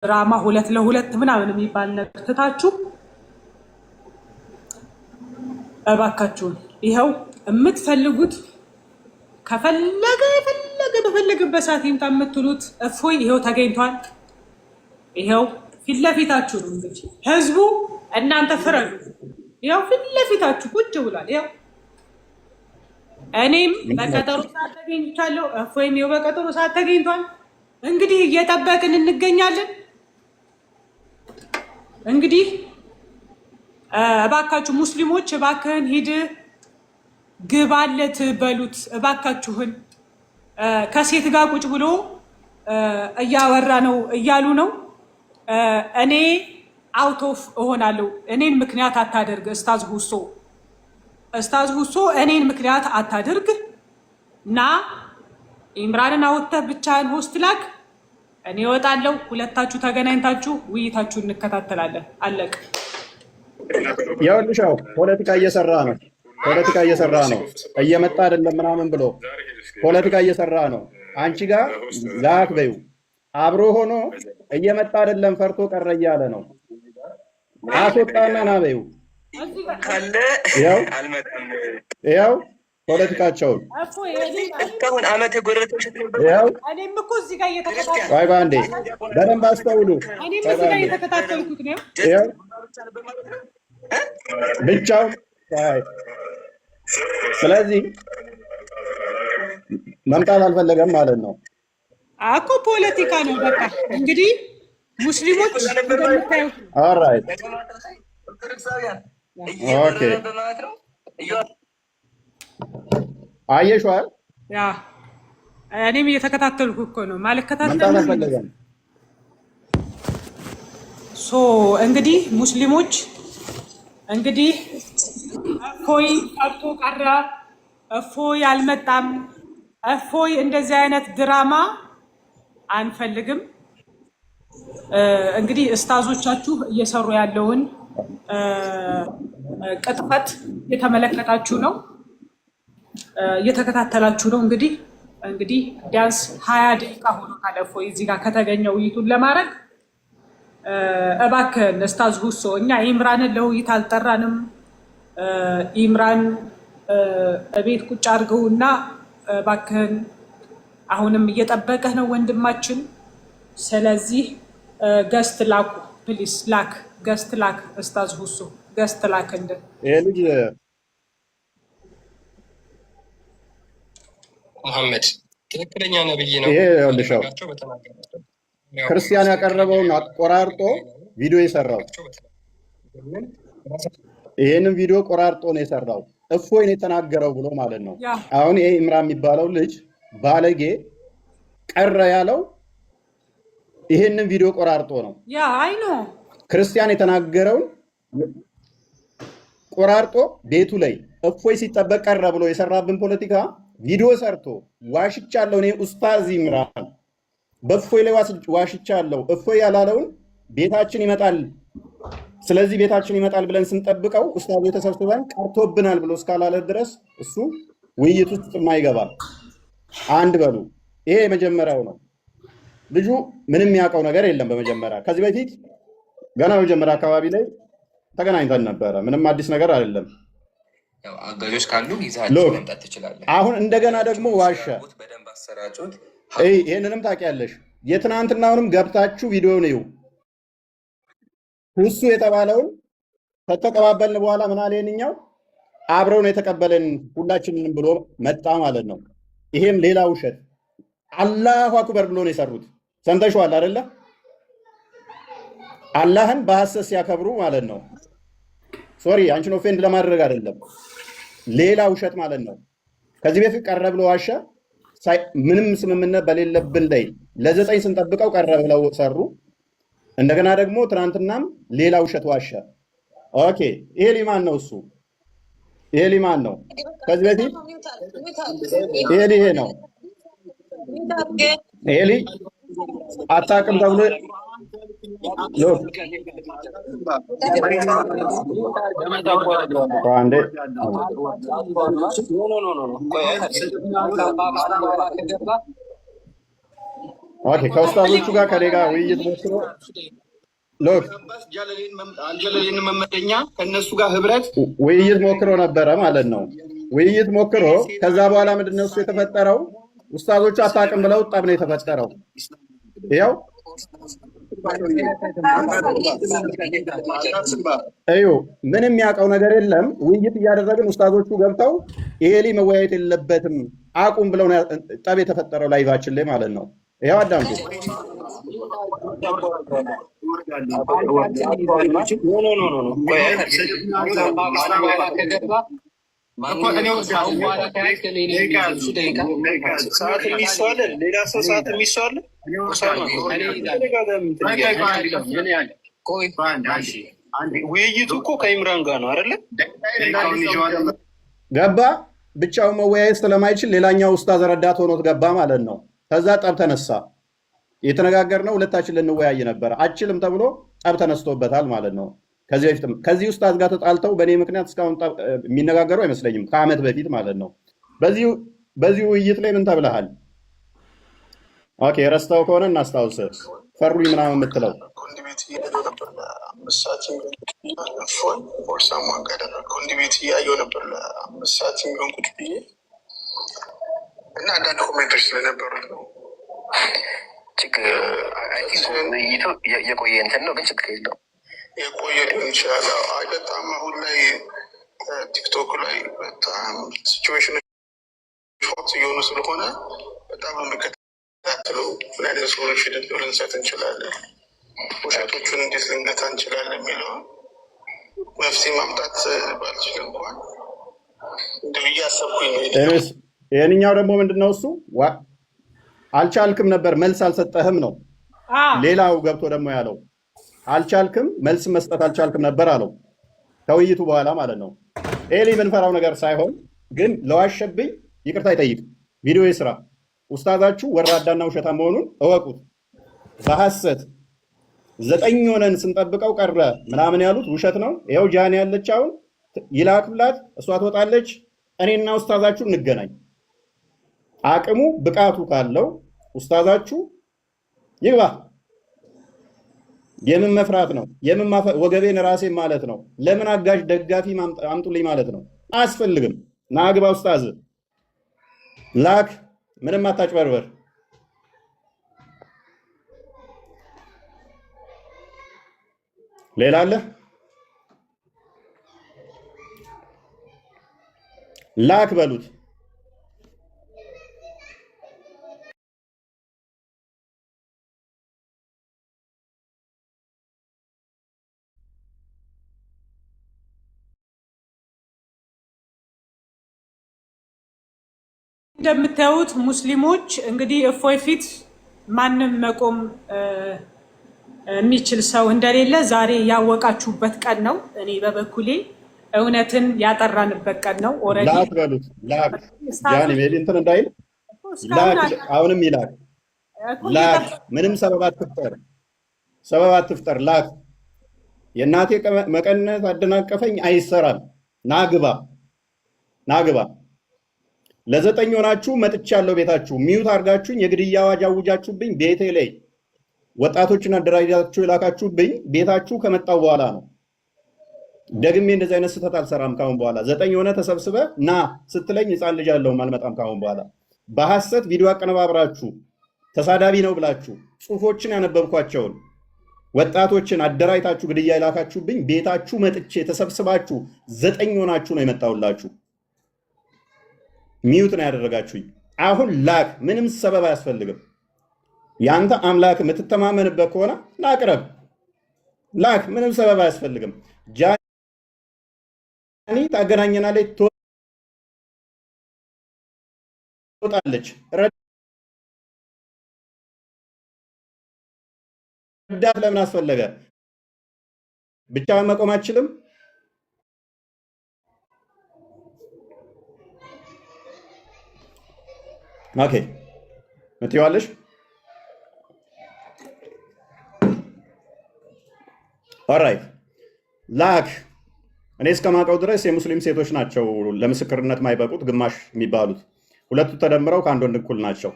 ድራማ ሁለት ለሁለት ምናምን የሚባል ነገር ትታችሁ እባካችሁን ይኸው የምትፈልጉት በፈለገበት ሰዓት ይምጣ የምትሉት እፎይ ይኸው ተገኝቷል። ይኸው ፊት ለፊታችሁ ነው። እንግዲህ ህዝቡ እናንተ ፍረዱ። ይኸው ፊት ለፊታችሁ ቁጭ ብሏል። ይኸው እኔም በቀጠሮ ሰዓት ተገኝቻለሁ። እፎይም ይኸው በቀጠሮ ሰዓት ተገኝቷል። እንግዲህ እየጠበቅን እንገኛለን። እንግዲህ እባካችሁ ሙስሊሞች እባክህን ሂድ ግባለት በሉት እባካችሁን። ከሴት ጋር ቁጭ ብሎ እያወራ ነው እያሉ ነው። እኔ አውቶፍ እሆናለሁ። እኔን ምክንያት አታደርግ ኡስታዝ ሁሶ እኔን ምክንያት አታደርግ እና ኢምራንን አወጥተህ ብቻህን ሆስት ላክ። እኔ እወጣለሁ። ሁለታችሁ ተገናኝታችሁ ውይይታችሁን እንከታተላለን። አለቅ ያውልሻው ፖለቲካ እየሰራ ነው። እየመጣ አይደለም ምናምን ብሎ ፖለቲካ እየሰራ ነው። አንቺ ጋር ላክ በይው። አብሮ ሆኖ እየመጣ አይደለም ፈርቶ ቀረ እያለ ነው። አስወጣና ና በይው ካለ አልመጣም። ያው ፖለቲካቸውን እስካሁን አመት የጎረተው ሸት ነበር። ያው እኔም እኮ እዚህ ጋር እየተከታተልኩ ባይ ባንዴ በደንብ አስተውሉ። እኔም እዚህ ጋር እየተከታተልኩት ነው። ያው ብቻው ስለዚህ መምጣት አልፈለገም ማለት ነው እኮ ፖለቲካ ነው። በቃ እንግዲህ ሙስሊሞች እንደምታዩት ኦልራይት ኦኬ አየሽዋል። ያ እኔም እየተከታተልኩ እኮ ነው ማልከታተል አልፈለገም። ሶ እንግዲህ ሙስሊሞች እንግዲህ እፎይ ቀርቶ ቀረ፣ እፎይ አልመጣም፣ እፎይ እንደዚህ አይነት ድራማ አንፈልግም። እንግዲህ ኡስታዞቻችሁ እየሰሩ ያለውን ቅጥፈት እየተመለከታችሁ ነው፣ እየተከታተላችሁ ነው። እንግዲህ ቢያንስ 20 ደቂቃ ሆኖታል እፎይ እዚህ ጋር ከተገኘው ውይይቱን ለማድረግ። እባክህን ኡስታዝ ሁሶ እኛ ኢምራንን ለውይይት አልጠራንም። ኢምራን እቤት ቁጭ አድርገውና እባክህን አሁንም እየጠበቀህ ነው ወንድማችን። ስለዚህ ገስት ላኩ ፕሊስ፣ ገስት ላክ ኡስታዝ ሁሶ ገስት ላክ። ይሄ ልጅ መሐመድ ትክክለኛ ነብይ ነው። ይሄ ይኸውልሻው ክርስቲያን ያቀረበውን አቆራርጦ ቪዲዮ የሰራው ይሄንን ቪዲዮ ቆራርጦ ነው የሰራው። እፎይ ነው የተናገረው ብሎ ማለት ነው። አሁን ይሄ ኢምራን የሚባለው ልጅ ባለጌ ቀረ ያለው ይሄንን ቪዲዮ ቆራርጦ ነው። ያ አይ ነው ክርስቲያን የተናገረውን ቆራርጦ ቤቱ ላይ እፎይ ሲጠበቅ ቀረ ብሎ የሰራብን ፖለቲካ ቪዲዮ ሰርቶ ዋሽቻለሁ እኔ ኡስታዝ ኢምራን በእፎይ ላይ ዋሽቻለሁ፣ እፎይ ያላለውን ቤታችን ይመጣል፣ ስለዚህ ቤታችን ይመጣል ብለን ስንጠብቀው ኡስታዝ ተሰብስበን ቀርቶብናል ብሎ እስካላለ ድረስ እሱ ውይይት ውስጥ የማይገባል። አንድ በሉ። ይሄ የመጀመሪያው ነው። ልጁ ምንም የሚያውቀው ነገር የለም። በመጀመሪያ ከዚህ በፊት ገና መጀመሪያ አካባቢ ላይ ተገናኝተን ነበረ። ምንም አዲስ ነገር አይደለም። አጋዦች ካሉ ይዛችሁ መምጣት ትችላለህ። አሁን እንደገና ደግሞ ዋሻ። ይሄንንም ታውቂያለሽ። የትናንትናውንም ገብታችሁ ቪዲዮ ነው ሁሱ የተባለውን ከተቀባበልን በኋላ ምን አለ የእኛው አብረው ነው የተቀበለን ሁላችንንም ብሎ መጣ ማለት ነው። ይሄም ሌላ ውሸት። አላሁ አክበር ብሎ ነው የሰሩት። ሰምተሽዋል አይደለ? አላህን በሐሰት ሲያከብሩ ማለት ነው። ሶሪ አንቺን ኦፌንድ ለማድረግ አይደለም። ሌላ ውሸት ማለት ነው። ከዚህ በፊት ቀረ ብሎ ዋሻ። ምንም ስምምነት በሌለብን ላይ ለ9 ስንጠብቀው ቀረ ብለው ሰሩ። እንደገና ደግሞ ትናንትናም ሌላ ውሸት ዋሻ። ኦኬ ይሄ ሊማን ነው? እሱ ይሄ ሊማን ነው? ከዚህ በፊት ይሄ ነው። ይሄ ሊ አታውቅም ተብሎ ኦኬ ከኡስታዞቹ ጋር ከኔ ጋር ውይይት ሞክሮ ሎክ አንጀለሌን መመደኛ ከእነሱ ጋር ህብረት ውይይት ሞክሮ ነበረ ማለት ነው። ውይይት ሞክሮ ከዛ በኋላ ምንድን ነው እሱ የተፈጠረው? ኡስታዞቹ አታውቅም ብለው ጠብ ነው የተፈጠረው። ይኸው እዩ ምንም የሚያውቀው ነገር የለም። ውይይት እያደረግን ኡስታዞቹ ገብተው ይሄ ላይ መወያየት የለበትም አቁም ብለው ጠብ የተፈጠረው ላይቫችን ላይ ማለት ነው። ይኸው አዳምጡ። ውይይቱ እኮ ከኢምራን ጋር ነው አይደለ? ገባ ብቻውን መወያየት ስለማይችል ሌላኛው ኡስታዝ ረዳት ሆኖት ገባ ማለት ነው። ከዛ ጠብ ተነሳ። የተነጋገርነው ሁለታችን ልንወያይ ነበር፣ አችልም ተብሎ ጠብ ተነስቶበታል ማለት ነው። ከዚህ በፊትም ከዚህ ኡስታዝ ጋር ተጣልተው በእኔ ምክንያት እስካሁን የሚነጋገሩ አይመስለኝም፣ ከዓመት በፊት ማለት ነው። በዚህ ውይይት ላይ ምን ተብለሃል? ኦኬ ረስተው ከሆነ እናስታውስ። ፈሩኝ ምናምን የምትለው ኮንዲቤት እያየሁ ነበር ለአምስት ሰዓት የሚሆን ቁጭ ብዬ እና አንዳንድ ኮሜንቶች ስለነበሩት ነው። የቆየ እንትን ነው ግን ችግር የለውም። የቆየ ሊሆን ይችላል። አይ በጣም አሁን ላይ ቲክቶክ ላይ በጣም ሲቹዌሽን ፎት እየሆኑ ስለሆነ በጣም የምከታተለው ምን አይነት ሰዎች ሂደት ልንሰት እንችላለን፣ ውሸቶቹን እንዴት ልንገታ እንችላለን የሚለውን መፍትሄ ማምጣት ባልችል እንኳን እንደ እያሰብኩኝ ነው። ይህንኛው ደግሞ ምንድነው እሱ አልቻልክም ነበር መልስ አልሰጠህም ነው። ሌላው ገብቶ ደግሞ ያለው አልቻልክም መልስ መስጠት አልቻልክም ነበር አለው ከውይይቱ በኋላ ማለት ነው። ኤሊ የምንፈራው ነገር ሳይሆን ግን ለዋሸብኝ ይቅርታ ይጠይቅ። ቪዲዮ ስራ ኡስታዛችሁ ወራዳና ውሸታ መሆኑን እወቁት። በሐሰት 9 ሆነን ስንጠብቀው ቀረ ምናምን ያሉት ውሸት ነው። ይኸው ጃኒ ያለች አሁን ይላክላት፣ እሷ ትወጣለች። እኔና ኡስታዛችሁ እንገናኝ። አቅሙ ብቃቱ ካለው ኡስታዛችሁ ይግባ። የምን መፍራት ነው? የምን ወገቤን ራሴ ማለት ነው። ለምን አጋዥ ደጋፊ አምጡልኝ ማለት ነው። አያስፈልግም። ና ግባ ኡስታዝ ላክ። ምንም አታጭበርበር። ሌላ አለ? ላክ በሉት። እንደምታዩት ሙስሊሞች እንግዲህ እፎይ ፊት ማንም መቆም የሚችል ሰው እንደሌለ ዛሬ ያወቃችሁበት ቀን ነው። እኔ በበኩሌ እውነትን ያጠራንበት ቀን ነው። ኦሬዲ ላክ በሉት። ላክ ጃኒ ሜዲ እንትን እንዳይል ላክ። አሁንም ይላክ ላክ። ምንም ሰበብ አትፍጠር። ላክ። የእናቴ መቀነት አደናቀፈኝ አይሰራም። ናግባ ለ9 ሆናችሁ መጥቻለሁ ቤታችሁ። ሚዩት አድርጋችሁኝ የግድያ አዋጅ አውጃችሁብኝ ቤቴ ላይ ወጣቶችን አደራጃችሁ የላካችሁብኝ ቤታችሁ ከመጣው በኋላ ነው። ደግሜ እንደዚህ አይነት ስህተት አልሰራም ካሁን በኋላ። 9 ሆነ ተሰብስበ ና ስትለኝ ህፃን ልጅ አለውም አልመጣም ካሁን በኋላ። በሐሰት ቪዲዮ አቀነባብራችሁ ተሳዳቢ ነው ብላችሁ ጽሁፎችን ያነበብኳቸውን ወጣቶችን አደራጅታችሁ ግድያ የላካችሁብኝ ቤታችሁ መጥቼ ተሰብስባችሁ 9 ሆናችሁ ነው የመጣሁላችሁ። ሚዩት ነው ያደረጋችሁኝ። አሁን ላክ። ምንም ሰበብ አያስፈልግም። ያንተ አምላክ የምትተማመንበት ከሆነ ላቅረብ። ላክ። ምንም ሰበብ አያስፈልግም። ጃኒ ታገናኘናለች፣ ትወጣለች። ረዳት ለምን አስፈለገ? ብቻውን መቆም አችልም። ኦኬ ምትይዋለሽ? ኦራይት ላክ። እኔ እስከማውቀው ድረስ የሙስሊም ሴቶች ናቸው ለምስክርነት ማይበቁት ግማሽ የሚባሉት። ሁለቱ ተደምረው ከአንድ ወንድ እኩል ናቸው።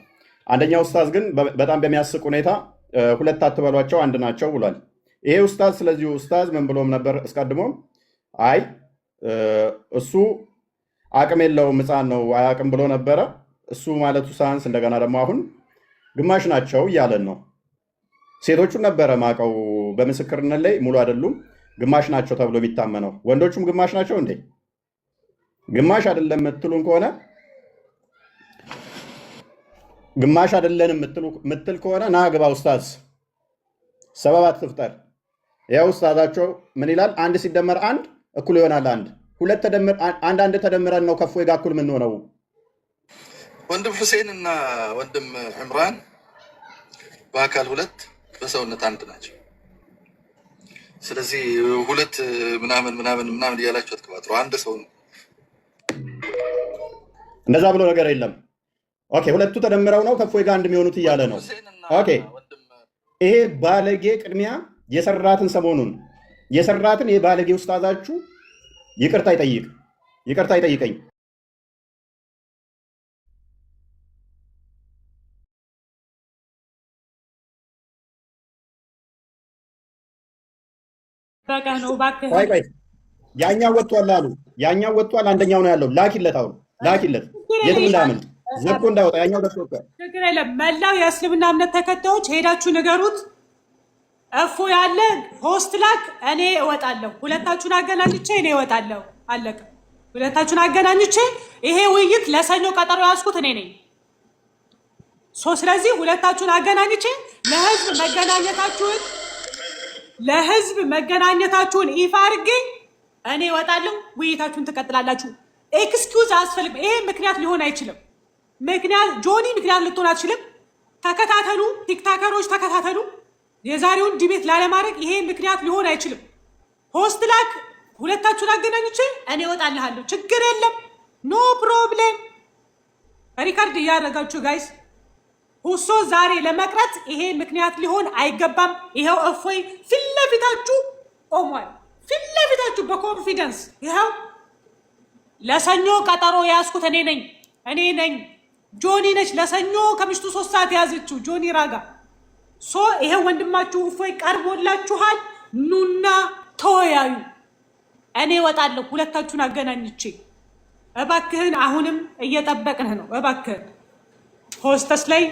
አንደኛው ኡስታዝ ግን በጣም በሚያስቅ ሁኔታ ሁለት አትበሏቸው አንድ ናቸው ብሏል። ይሄ ኡስታዝ ስለዚህ ኡስታዝ ምን ብሎም ነበር አስቀድሞም? አይ እሱ አቅም የለውም ሕፃን ነው አያቅም ብሎ ነበረ። እሱ ማለቱ ሳንስ እንደገና ደግሞ አሁን ግማሽ ናቸው እያለን ነው። ሴቶቹን ነበረ ማቀው በምስክርነት ላይ ሙሉ አይደሉም ግማሽ ናቸው ተብሎ የሚታመነው። ወንዶቹም ግማሽ ናቸው እንዴ? ግማሽ አይደለም የምትሉን ከሆነ ግማሽ አይደለን የምትል ከሆነ ና ግባ ኡስታዝ፣ ሰበብ አትፍጠር። ያው ኡስታዛቸው ምን ይላል? አንድ ሲደመር አንድ እኩል ይሆናል አንድ። ሁለት ተደምር አንድ ተደምረን ነው ከፎይ ጋር እኩል የምንሆነው። ወንድም ሁሴን እና ወንድም ዕምራን በአካል ሁለት በሰውነት አንድ ናቸው። ስለዚህ ሁለት ምናምን እያላችሁ አትቀባጥሩ። አንድ ሰው ነው። እንደዛ ብሎ ነገር የለም። ኦኬ ሁለቱ ተደምረው ነው ከፎይ ጋር እንደሚሆኑት እያለ ነው። ኦኬ ይሄ ባለጌ ቅድሚያ የሰራትን ሰሞኑን የሰራትን የባለጌ ኡስታዛችሁ ይቅርታ ይጠይቀኝ። በቃ ነው እባክህ። ቆይ ያኛው ወጥቷል አሉ። ያኛው ወጥቷል፣ አንደኛው ነው ያለው። ላኪለት፣ አሁን ላኪለት፣ የትም እንዳያመልጥ ዘቁ እንዳይወጣ። ያኛው ደስ ወጥቷል። ችግር የለም። መላው የእስልምና እምነት ተከታዮች ሄዳችሁ ንገሩት። እፎ ያለ ሆስት ላክ፣ እኔ እወጣለሁ። ሁለታችሁን አገናኝቼ እኔ እወጣለሁ። አለቀ። ሁለታችሁን አገናኝቼ ይሄ ውይይት ለሰኞ ቀጠሮ ያዝኩት እኔ ነኝ። ስለዚህ ሁለታችሁን አገናኝቼ ለህዝብ መገናኘታችሁን ይፋ አድርጌ እኔ እወጣለሁ። ውይይታችሁን ትቀጥላላችሁ። ኤክስኪውዝ አያስፈልግም። ይሄ ምክንያት ሊሆን አይችልም። ጆኒ ምክንያት ልትሆን አትችልም። ተከታተሉ፣ ቲክታከሮች ተከታተሉ። የዛሬውን ዲቤት ላለማድረግ ይሄ ምክንያት ሊሆን አይችልም። ሆስት ላክ፣ ሁለታችሁን አገናኝቼ እኔ እወጣልሃለሁ። ችግር የለም፣ ኖ ፕሮብሌም። ሪካርድ እያደረጋችሁ ጋይስ። ሁሶ ዛሬ ለመቅረት ይሄ ምክንያት ሊሆን አይገባም። ይኸው እፎይ ፊት ለፊታችሁ ቆሟል። ፊት ለፊታችሁ በኮንፊደንስ ይኸው ለሰኞ ቀጠሮ የያዝኩት እኔ ነኝ። ጆኒ ነች ለሰኞ ከምሽቱ 3 ሰዓት የያዘችው ጆኒ ራጋ። ይሄው ወንድማችሁ እፎይ ቀርቦላችኋል። ኑና ተወያዩ። እኔ እወጣለሁ ሁለታችሁን አገናኝቼ። እባክህን አሁንም እየጠበቅንህ ነው። እባክህን ሆስተስ ላይ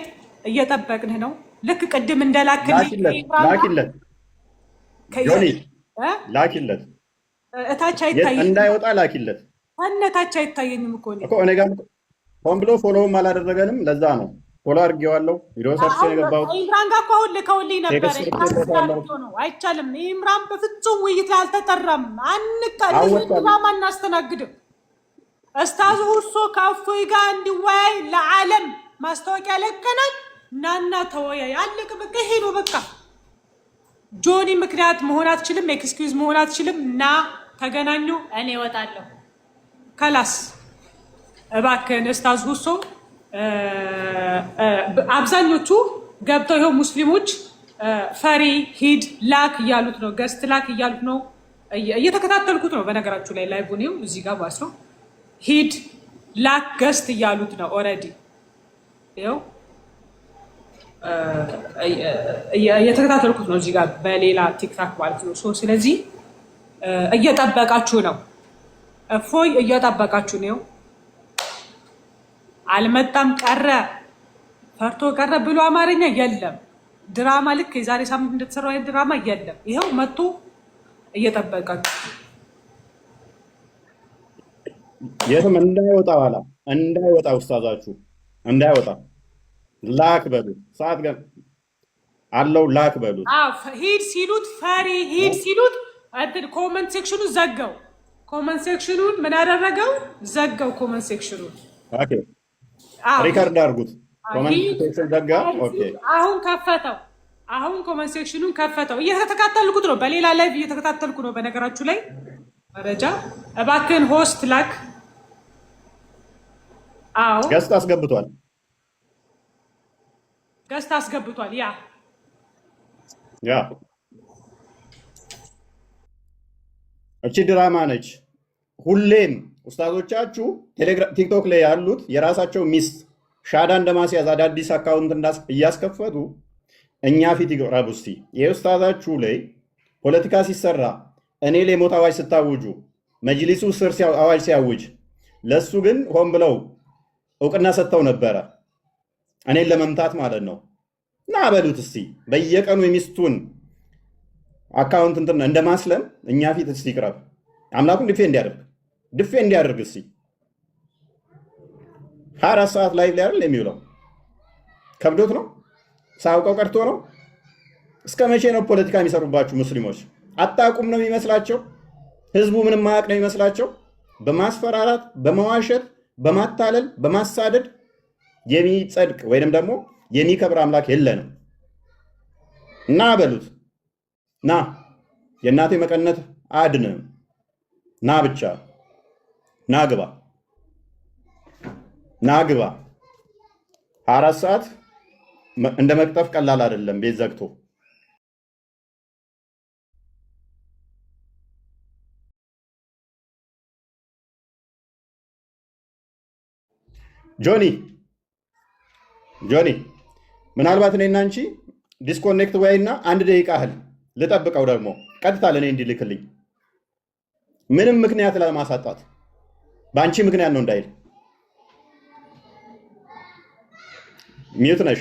እየጠበቅንህ ነው። ልክ ቅድም እንደላክልኝ ላኪለት፣ ጆኒ ላኪለት፣ እታች አይታየኝም እንዳይወጣ ላኪለት። እነታች አይታየኝም እኮ እኔ ጋር ሆን ብሎ ፎሎውም አላደረገንም። ለዛ ነው ፎሎ አድርጌዋለሁ። ቪዲዮ ሰርቼ ነው የገባሁት። ኢምራን ጋር እኮ አሁን ልከውልኝ ነበር። አይቻልም። ኢምራን በፍጹም ውይይት ላይ አልተጠራም። ድራማ እናስተናግድም። ኡስታዝ ሁሶ ከእፎይ ጋር እንዲወያይ ለዓለም ማስታወቂያ ለቀናል። ናና ተወያይ። አለቀ በቃ። ይሄ ነው በቃ። ጆኒ ምክንያት መሆን አትችልም። ኤክስኪውዝ መሆን አትችልም። ና ተገናኙ። እኔ እወጣለሁ። ከላስ እባክህን ኡስታዝ ሁሶ አብዛኞቹ ገብተው ይኸው ሙስሊሞች ፈሪ ሂድ ላክ እያሉት ነው። ገስት ላክ እያሉት ነው። እየተከታተልኩት ነው በነገራችሁ ላይ ላይቡን ይኸው እዚህ ጋር ባስ ነው። ሂድ ላክ ገስት እያሉት ነው። ኦልሬዲ ይኸው እየተከታተልኩት ነው እዚህ ጋር በሌላ ቲክታክ ማለት ነው። ስለዚህ እየጠበቃችሁ ነው። እፎይ እየጠበቃችሁ ነው። አልመጣም ቀረ ፈርቶ ቀረ ብሎ አማርኛ የለም። ድራማ ልክ የዛሬ ሳምንት እንደተሰራው አይነት ድራማ የለም። ይኸው መጥቶ እየጠበቃችሁ የትም እንዳይወጣ ኋላ እንዳይወጣ ኡስታዛችሁ እንዳይወጣ ላክ በሉት። ሰዓት ገ አለው ላክ በሉት። ሂድ ሲሉት ፈሪ ሂድ ሲሉት ኮመንት ሴክሽኑ ዘጋው። ኮመንት ሴክሽኑን ምን አደረገው? ዘጋው ኮመንት ሴክሽኑን። ኦኬ ሪካርድ አድርጉት። ኮመንት ሴክሽን ዘጋ። ኦኬ አሁን ከፈተው። አሁን ኮመንት ሴክሽኑን ከፈተው። እየተከታተልኩት ነው። በሌላ ላይቭ እየተከታተልኩ ነው። በነገራችሁ ላይ መረጃ እባክህን ሆስት ላክ። አዎ ገስት አስገብቷል። ገስት አስገብቷል። ያ እቺ ድራማ ነች። ሁሌም ኡስታዞቻችሁ ቲክቶክ ላይ ያሉት የራሳቸው ሚስት ሻዳ እንደማስያዝ አዳዲስ አካውንት እያስከፈቱ እኛ ፊት ይቅረቡ እስቲ። የኡስታዛችሁ ላይ ፖለቲካ ሲሰራ እኔ ላይ ሞት አዋጅ ስታውጁ መጅሊሱ ስር አዋጅ ሲያውጅ ለሱ ግን ሆን ብለው እውቅና ሰጥተው ነበረ፣ እኔን ለመምታት ማለት ነው። እና በሉት እስቲ በየቀኑ የሚስቱን አካውንት እንትን እንደማስለም እኛ ፊት እስቲ ይቅረብ። አምላኩን ድፌ እንዲያደርግ እስቲ 24 ሰዓት ላይ አይደል የሚውለው? ከብዶት ነው? ሳውቀው ቀርቶ ነው? እስከ መቼ ነው ፖለቲካ የሚሰሩባችሁ ሙስሊሞች? አታውቁም ነው የሚመስላቸው? ህዝቡ ምንም ማያውቅ ነው የሚመስላቸው? በማስፈራራት በመዋሸት በማታለል በማሳደድ የሚጸድቅ ወይንም ደግሞ የሚከብር አምላክ የለንም። እና በሉት ና የእናቴ መቀነት አድንም ና ብቻ ና ግባ ና ግባ። 24 ሰዓት እንደ መቅጠፍ ቀላል አይደለም ቤት ዘግቶ። ጆኒ ምናልባት እኔና አንቺ ዲስኮኔክት ወይና 1 ደቂቃ ያህል ልጠብቀው፣ ደግሞ ቀጥታ ለእኔ እንዲልክልኝ ምንም ምክንያት ለማሳጣት በአንቺ ምክንያት ነው እንዳይል። ሚዩት ነሽ፣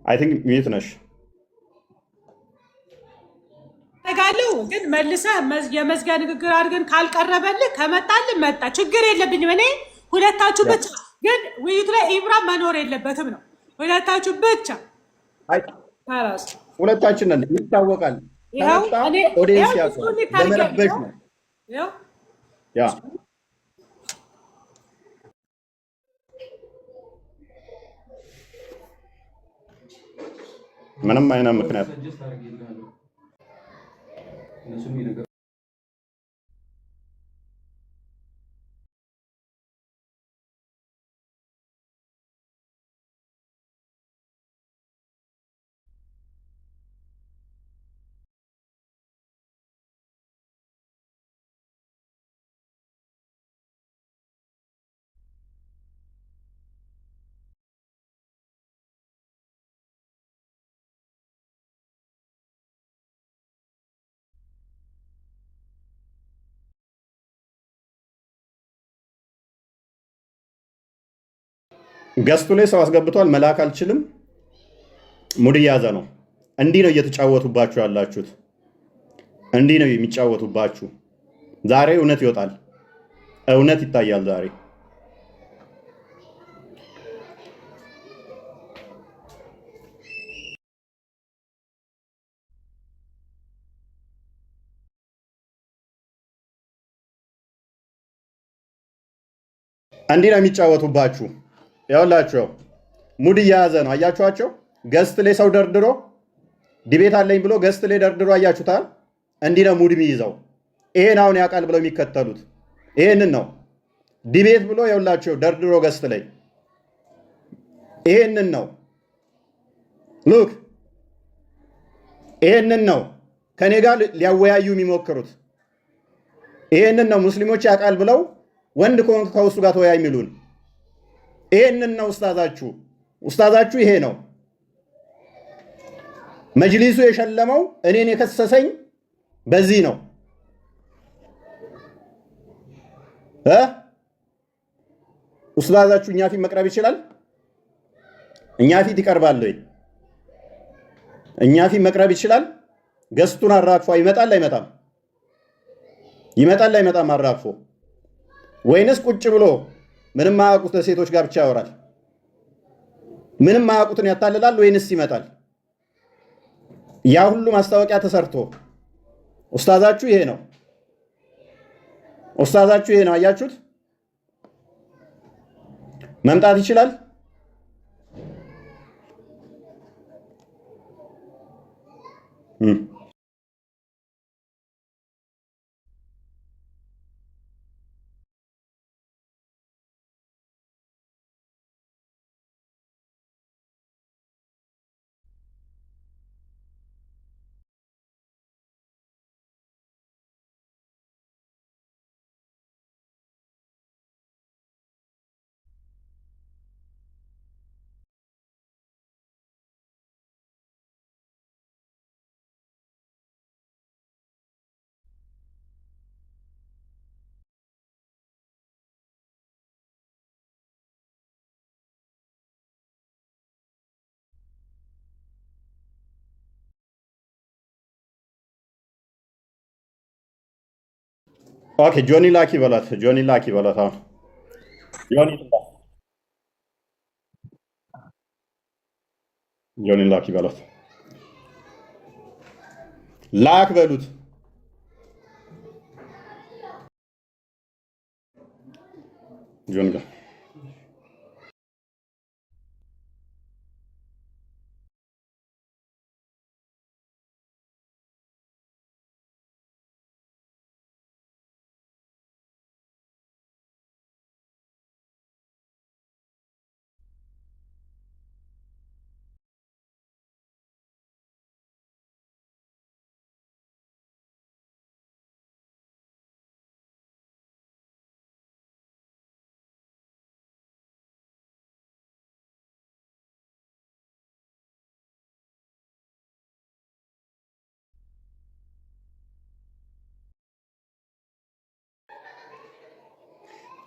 አይ ቲንክ ሚዩት ነሽ። ጋለው ግን መልሰህ የመዝጊያ ንግግር አድርገን ካልቀረበልህ ከመጣልህ መጣ፣ ችግር የለብኝም። እኔ ሁለታችሁ ብቻ ግን ውይይቱ ላይ ኢብራሂም መኖር የለበትም ነው። ሁለታችሁ ብቻ ሁለታችን ነን፣ ይታወቃል። ኦዲየንስ ያውቃል። ለመረበሽ ነው ያ ምንም አይነት ምክንያት ገስቱ ላይ ሰው አስገብቷል። መላክ አልችልም። ሙድ እያዘ ነው። እንዲህ ነው እየተጫወቱባችሁ ያላችሁት። እንዲህ ነው የሚጫወቱባችሁ። ዛሬ እውነት ይወጣል። እውነት ይታያል ዛሬ። እንዲህ ነው የሚጫወቱባችሁ። ያውላችሁ ሙድ እየያዘ ነው። አያችኋቸው? ገስት ላይ ሰው ደርድሮ ዲቤት አለኝ ብሎ ገስት ላይ ደርድሮ አያችሁታል? እንዲህ ነው ሙድ የሚይዘው። ይሄን አሁን ያውቃል ብለው የሚከተሉት ይሄንን ነው። ዲቤት ብሎ ያውላችሁ ደርድሮ ገስት ላይ ይሄንን ነው። ሉክ ይሄንን ነው ከኔ ጋር ሊያወያዩ የሚሞክሩት። ይሄንን ነው ሙስሊሞች ያውቃል ብለው ወንድ ከሆንክ ከውስጡ ጋር ተወያይ የሚሉን። ይሄንን ነው ኡስታዛችሁ ይሄ ነው። መጅሊሱ የሸለመው እኔን የከሰሰኝ በዚህ ነው። ኡስታዛችሁ እኛ ፊት መቅረብ ይችላል? እኛ ፊት ይቀርባል ወይ? እኛ ፊት መቅረብ ይችላል? ገስቱን አራግፎ ይመጣል አይመጣም? ይመጣል አይመጣም? አራግፎ ወይንስ ቁጭ ብሎ ምንም ማያውቁት ሴቶች ጋር ብቻ ያወራል? ምንም ማያውቁትን ያታልላል ወይንስ ይመጣል? ያ ሁሉ ማስታወቂያ ተሰርቶ ኡስታዛችሁ ይሄ ነው። ኡስታዛችሁ ይሄ ነው። አያችሁት? መምጣት ይችላል? ኦኬ ጆኒ ላኪ በላት። ጆኒ ላኪ በላት። አሁን ጆኒ ጆኒ ላኪ በላት። ላክ በሉት። ጆኒ ጋር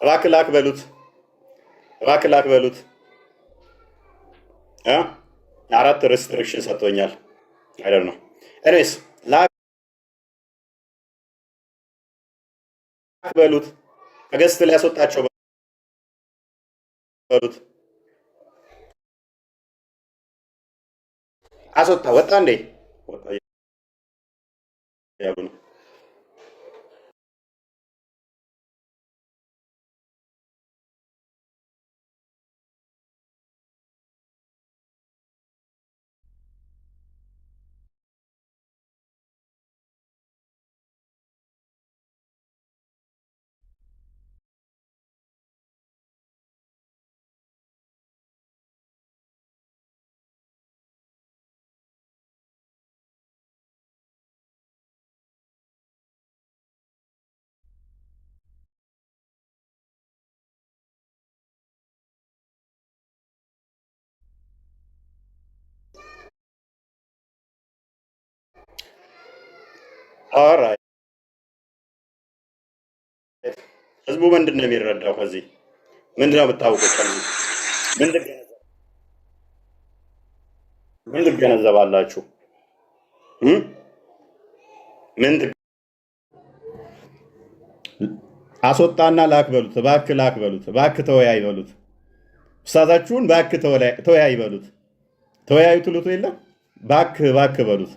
እባክህ ላክ በሉት። እባክህ ላክ በሉት። 4 ሪስትሪክሽን ሰጥቶኛል። አይደል ነው። ኤኒዌይስ ላክ በሉት። ከገስት ላይ ያስወጣቸው በሉት። አስወጣ። ወጣ እንዴ? ወጣ ያሉ ነው። ኦልራይት ህዝቡ ምንድን ነው የሚረዳው? ከዚህ ምንድን ነው የምታውቁት? ከዚህ ምን ትገነዘባላችሁ? ምን አስወጣና ላክ በሉት። እባክህ ላክ በሉት። እባክህ ተወያይ በሉት። ውስታዛችሁን እባክህ ተወያይ በሉት። ተወያዩ ትሉት የለም። እባክህ እባክህ በሉት።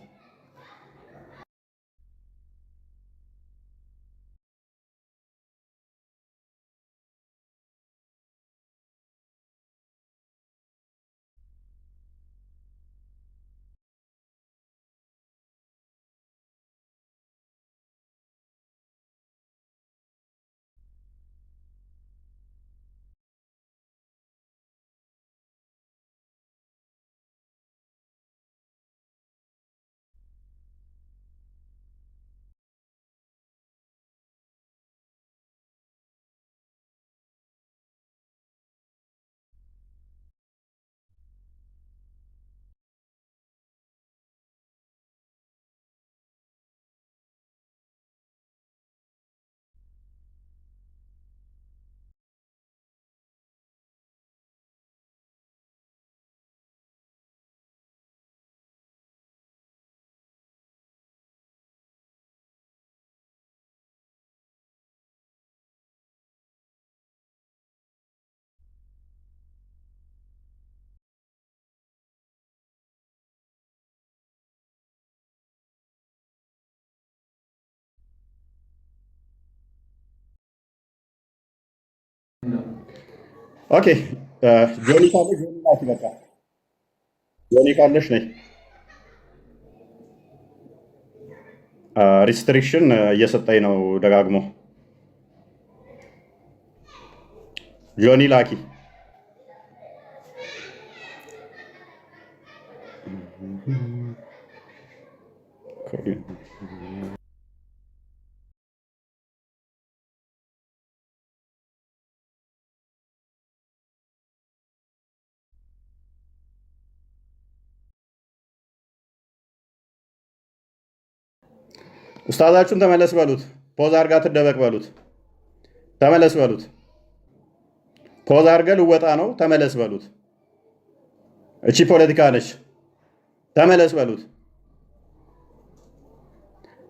ኦኬ ጆኒ ካለ ጆኒ ላኪ። በቃ ጆኒ ካለሽ ነይ። ሪስትሪክሽን እየሰጠኝ ነው ደጋግሞ። ጆኒ ላኪ። ኡስታዛችሁን ተመለስ በሉት። ፖዝ አርጋ ትደበቅ በሉት። ተመለስ በሉት። ፖዝ አርገ ልወጣ ነው ተመለስ በሉት። እቺ ፖለቲካ ነች። ተመለስ በሉት።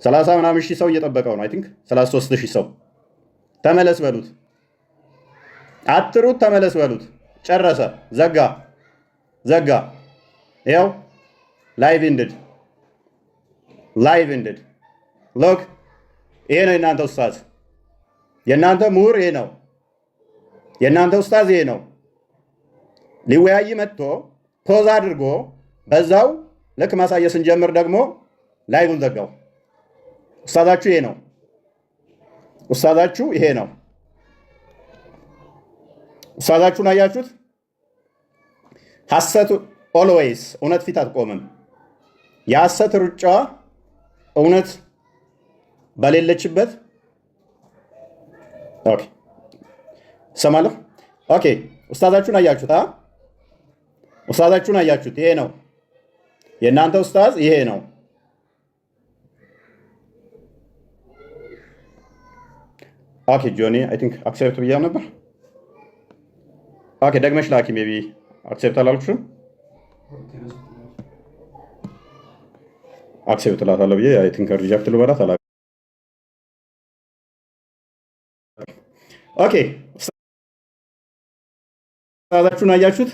30 ምናምን ሺህ ሰው እየጠበቀው ነው። አይ ቲንክ 33 ሺህ ሰው ተመለስ በሉት። አትሩት፣ ተመለስ በሉት። ጨረሰ፣ ዘጋ ዘጋ። ይኸው ላይቭ ኢንድድ ላይቭ ኢንድድ። ሎክ ይሄ ነው የእናንተ ኡስታዝ፣ የእናንተ ምሁር ይሄ ነው፣ የእናንተ ኡስታዝ ይሄ ነው። ሊወያይ መጥቶ ፖዝ አድርጎ በዛው ልክ ማሳየት ስንጀምር ደግሞ ላይቭን ዘጋው። ኡስታዛችሁ ይሄ ነው፣ ኡስታዛችሁ ይሄ ነው። ኡስታዛችሁን አያችሁት? ሐሰት ኦልዌይስ እውነት ፊት አትቆምም። የሐሰት ሩጫ እውነት በሌለችበት ኦኬ ሰማለሁ። ኦኬ ኡስታዛችሁን አያችሁት? ኡስታዛችሁን አያችሁት? ይሄ ነው የእናንተ ኡስታዝ፣ ይሄ ነው። ኦኬ ጆኒ አይ ቲንክ አክሴፕት ብያው ነበር። ኦኬ ደግመሽ ላኪ። ሜቢ አክሴፕት አላልኩሽም። አክሴፕት እላታለሁ ብዬ አይ ቲንክ ሪጀክት ልበላት አላ ኦኬ ኡስታዛችሁን አያችሁት?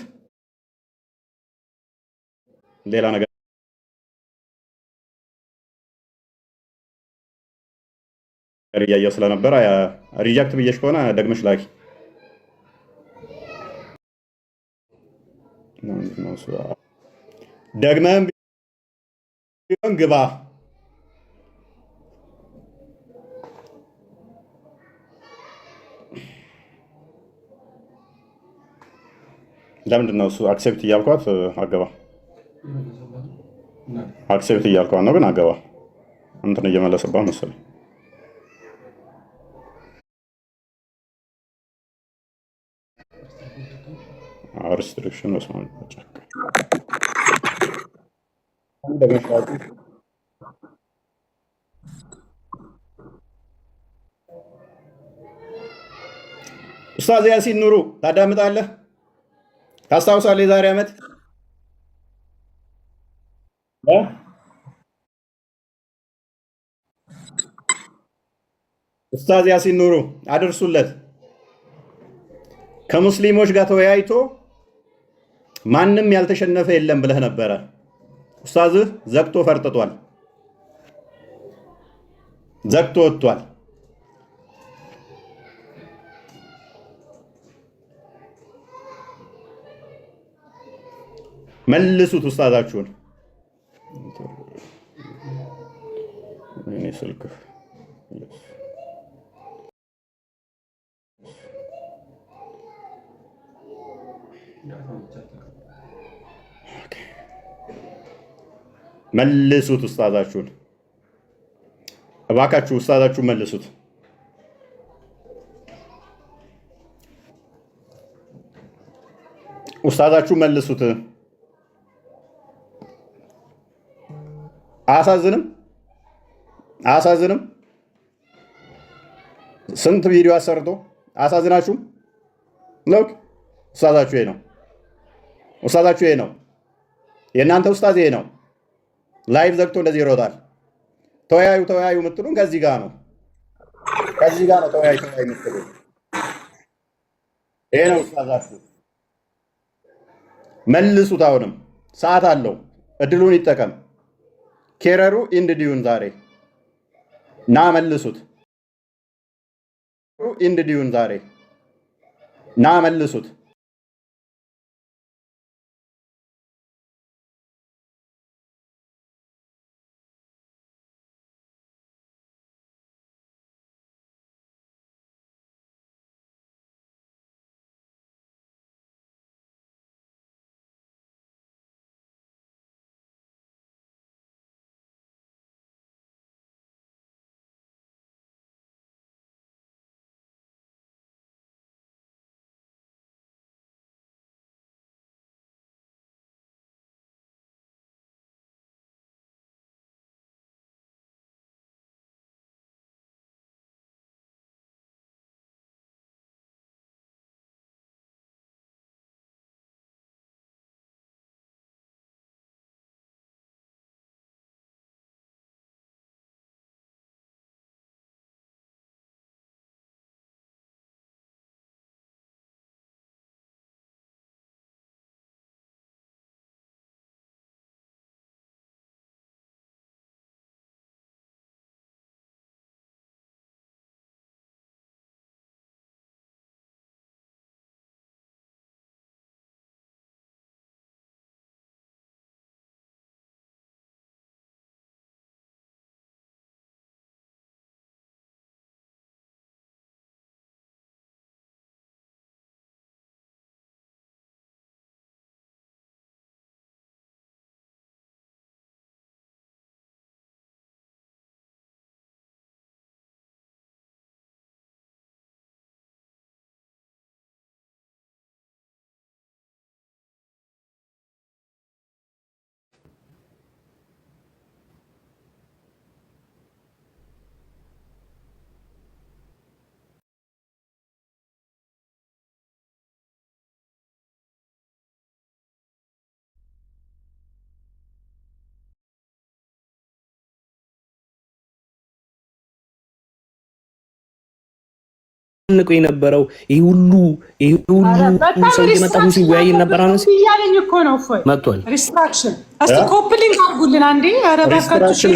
ሌላ ነገር እያየሁ ስለነበረ ሪጀክት ብዬሽ ከሆነ ደግመሽ ላኪ። ደግመህም ቢሆን ግባ። ለምንድን ነው እሱ አክሴፕት እያልኳት አገባ? አክሴፕት እያልኳት ነው ግን አገባ እንትን እየመለሰባት መሰለኝ። ሪስትሪክሽን ኡስታዝ ያሲን ኑሩ ታዳምጣለህ? ታስታውሳለህ? የዛሬ ዓመት ኡስታዝ ያሲን ኑሩ አድርሱለት። ከሙስሊሞች ጋር ተወያይቶ ማንም ያልተሸነፈ የለም ብለህ ነበረ። ኡስታዝህ ዘግቶ ፈርጥቷል፣ ዘግቶ ወጥቷል። መልሱት ኡስታዛችሁን። እኔ ስልክ መልሱት ኡስታዛችሁን፣ እባካችሁ ኡስታዛችሁን መልሱት። ኡስታዛችሁን መልሱት። አያሳዝንም? አያሳዝንም? ስንት ቪዲዮ አሰርቶ አያሳዝናችሁም? ሎክ ኡስታዛችሁ ይሄ ነው። ኡስታዛችሁ ይሄ ነው። የእናንተ ኡስታዝ ይሄ ነው። ላይቭ ዘግቶ እንደዚህ ይሮጣል። ተወያዩ ተወያዩ የምትሉን ከዚህ ጋር ነው፣ ከዚህ ጋር ነው ተወያዩ ተወያዩ የምትሉን። ይሄ ነው ኡስታዛችሁ። መልሱት። አሁንም ሰዓት አለው፣ እድሉን ይጠቀም። ኬረሩ ኢንድዲዩን ዛሬ ና መልሱት። ኢንድዲዩን ዛሬ ና መልሱት። ሲያስጨንቀው የነበረው ይሄ ሁሉ ሰው እየመጣ ሲወያይ ነበር። አሁን እያለኝ እኮ ነው እፎይ መጥቷል። ሪስትራክሽን እስቲ ኮፕሊንግ አድርጉልን አንዴ። ኧረ እባካችሁ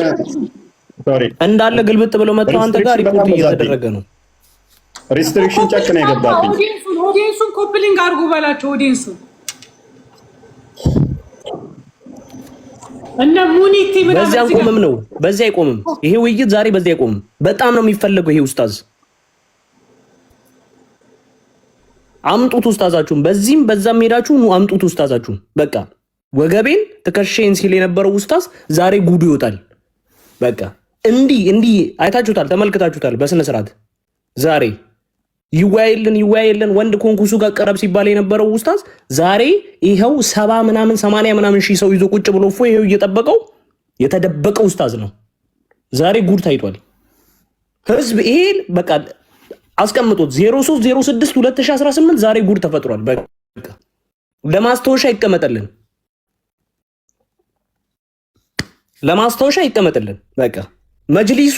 እንዳለ ግልብጥ ብለው መጥተው አንተ ጋር ሪፖርት እየተደረገ ነው። ሪስትሪክሽን ቸክ ነው የገባብኝ። ኦዲየንሱን ኮፕሊንግ አድርጉ በላቸው። ኦዲየንሱን እና ሙኒቲ በዚህ አይቆምም ነው፣ በዚህ አይቆምም። ይሄ ውይይት ዛሬ በዚህ አይቆምም። በጣም ነው የሚፈልገው። ይሄ ኡስታዝ አምጡት ኡስታዛችሁን፣ በዚህም በዛም ሄዳችሁ ነው አምጡት ኡስታዛችሁን። በቃ ወገቤን ትከሻዬን ሲል የነበረው ኡስታዝ ዛሬ ጉዱ ይወጣል። በቃ እንዲህ አይታችሁታል፣ ተመልክታችሁታል በስነ ስርዓት ዛሬ ይወያይልን ወንድ ኮንኩሱ ጋር ቀረብ ሲባል የነበረው ኡስታዝ ዛሬ ይሄው 70 ምናምን 80 ምናምን ሺህ ሰው ይዞ ቁጭ ብሎ ይሄው እየጠበቀው የተደበቀው ኡስታዝ ነው። ዛሬ ጉድ ታይቷል። ህዝብ ይሄ በቃ አስቀምጡት 0306 2018 ዛሬ ጉድ ተፈጥሯል። በቃ ለማስታወሻ ይቀመጥልን፣ ለማስታወሻ ይቀመጥልን። በቃ መጅሊሱ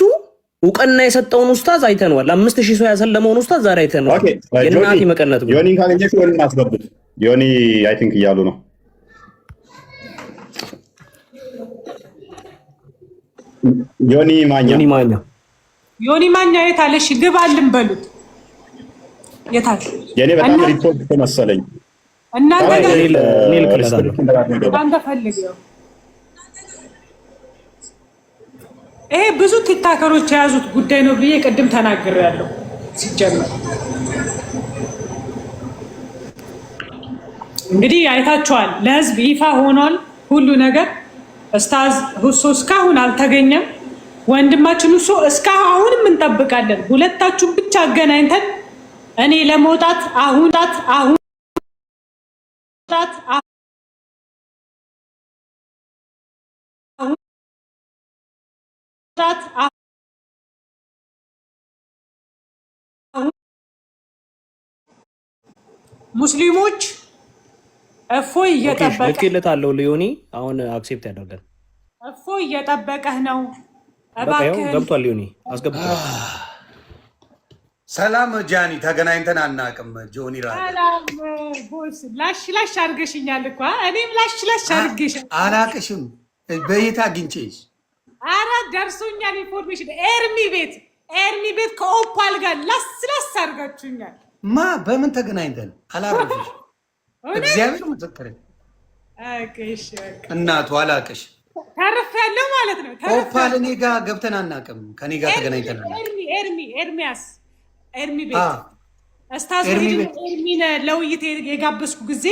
እውቅና የሰጠውን ኡስታዝ አይተነዋል። 5000 ሰው ያሰለመውን ኡስታዝ ዛሬ አይተነዋል። የናቲ መቀነት ነው። ዮኒ ካገኘሽ ዮኒ ማስገቡት። ዮኒ አይ ቲንክ እያሉ ነው። ዮኒ ማኛ የት አለ? እሺ ግባልን በሉት። የት አለ? የኔ በጣም ሪፖርት መሰለኝ። እናንተ ፈልገው ይሄ ብዙ ቲክታከሮች የያዙት ጉዳይ ነው ብዬ ቅድም ተናግሬያለሁ። ሲጀመር እንግዲህ አይታችኋል፣ ለህዝብ ይፋ ሆኗል ሁሉ ነገር። ኡስታዝ ሁሶ እስካሁን አልተገኘም። ወንድማችን ሁሶ እስካሁንም እንጠብቃለን። ሁለታችሁም ብቻ አገናኝተን እኔ ለመውጣት አሁን ሙስሊሞች እፎይ እየጠበቀህ ሊዮኒ አሁን አክሴፕት ያደርጋል። እፎይ እየጠበቀህ ነው። እባክህ ገብቷል። ሊዮኒ አስገብቷል። ሰላም ጃኒ፣ ተገናኝተን አናውቅም። ጆኒ ራ ሰላም ቦስ፣ ላሽ አድርገሽኛል እኮ እኔም ላሽ አድርገሽ አላቅሽም። በየት አግኝቼሽ? ኧረ ደርሶኛል ኢንፎርሜሽን። ኤርሚ ቤት ከኦፓል ጋር ላስ አድርጋችሁኛል። ማ በምን ተገናኝተን? አላረፍሽ። እግዚአብሔር ምስክር እናቱ አላቅሽ። ተርፌያለሁ ማለት ነው። ኦፓል እኔ ጋር ገብተን አናውቅም። ከኔ ጋር ተገናኝተን ኤርሚ ቤት እስታዝ ኤርሚን ለውይይት የጋበዝኩ ጊዜ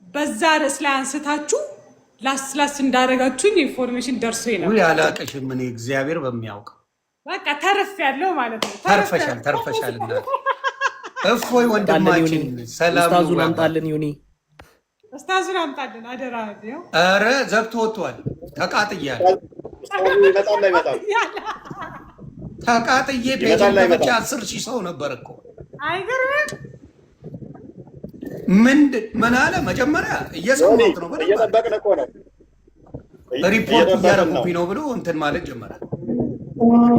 በዛ ርዕስ ላይ አንስታችሁ ላስ እንዳደረጋችሁኝ ኢንፎርሜሽን ደርሶ ነው። ወይ አላቅሽም። እኔ እግዚአብሔር በሚያውቅ በቃ ተርፌያለሁ ማለት ነው። ተርፈሻል እናት። እፎይ ወንድማችን ሰላም ነው። ኡስታዙን አምጣልን ዮኒ፣ ኡስታዙን አምጣልን አደራ። ኧረ ዘግቶ ወጥቷል። ተቃጥያለሁ። ተቃጥዬ ቤት ብቻ 10,000 ሰው ነበር እኮ። አይገርምም? ምን አለ መጀመሪያ እየሰማሁት ነው። እየጠበቅን እኮ ነው። ሪፖርት እያደረጉብኝ ነው ብሎ እንትን ማለት ጀመረ።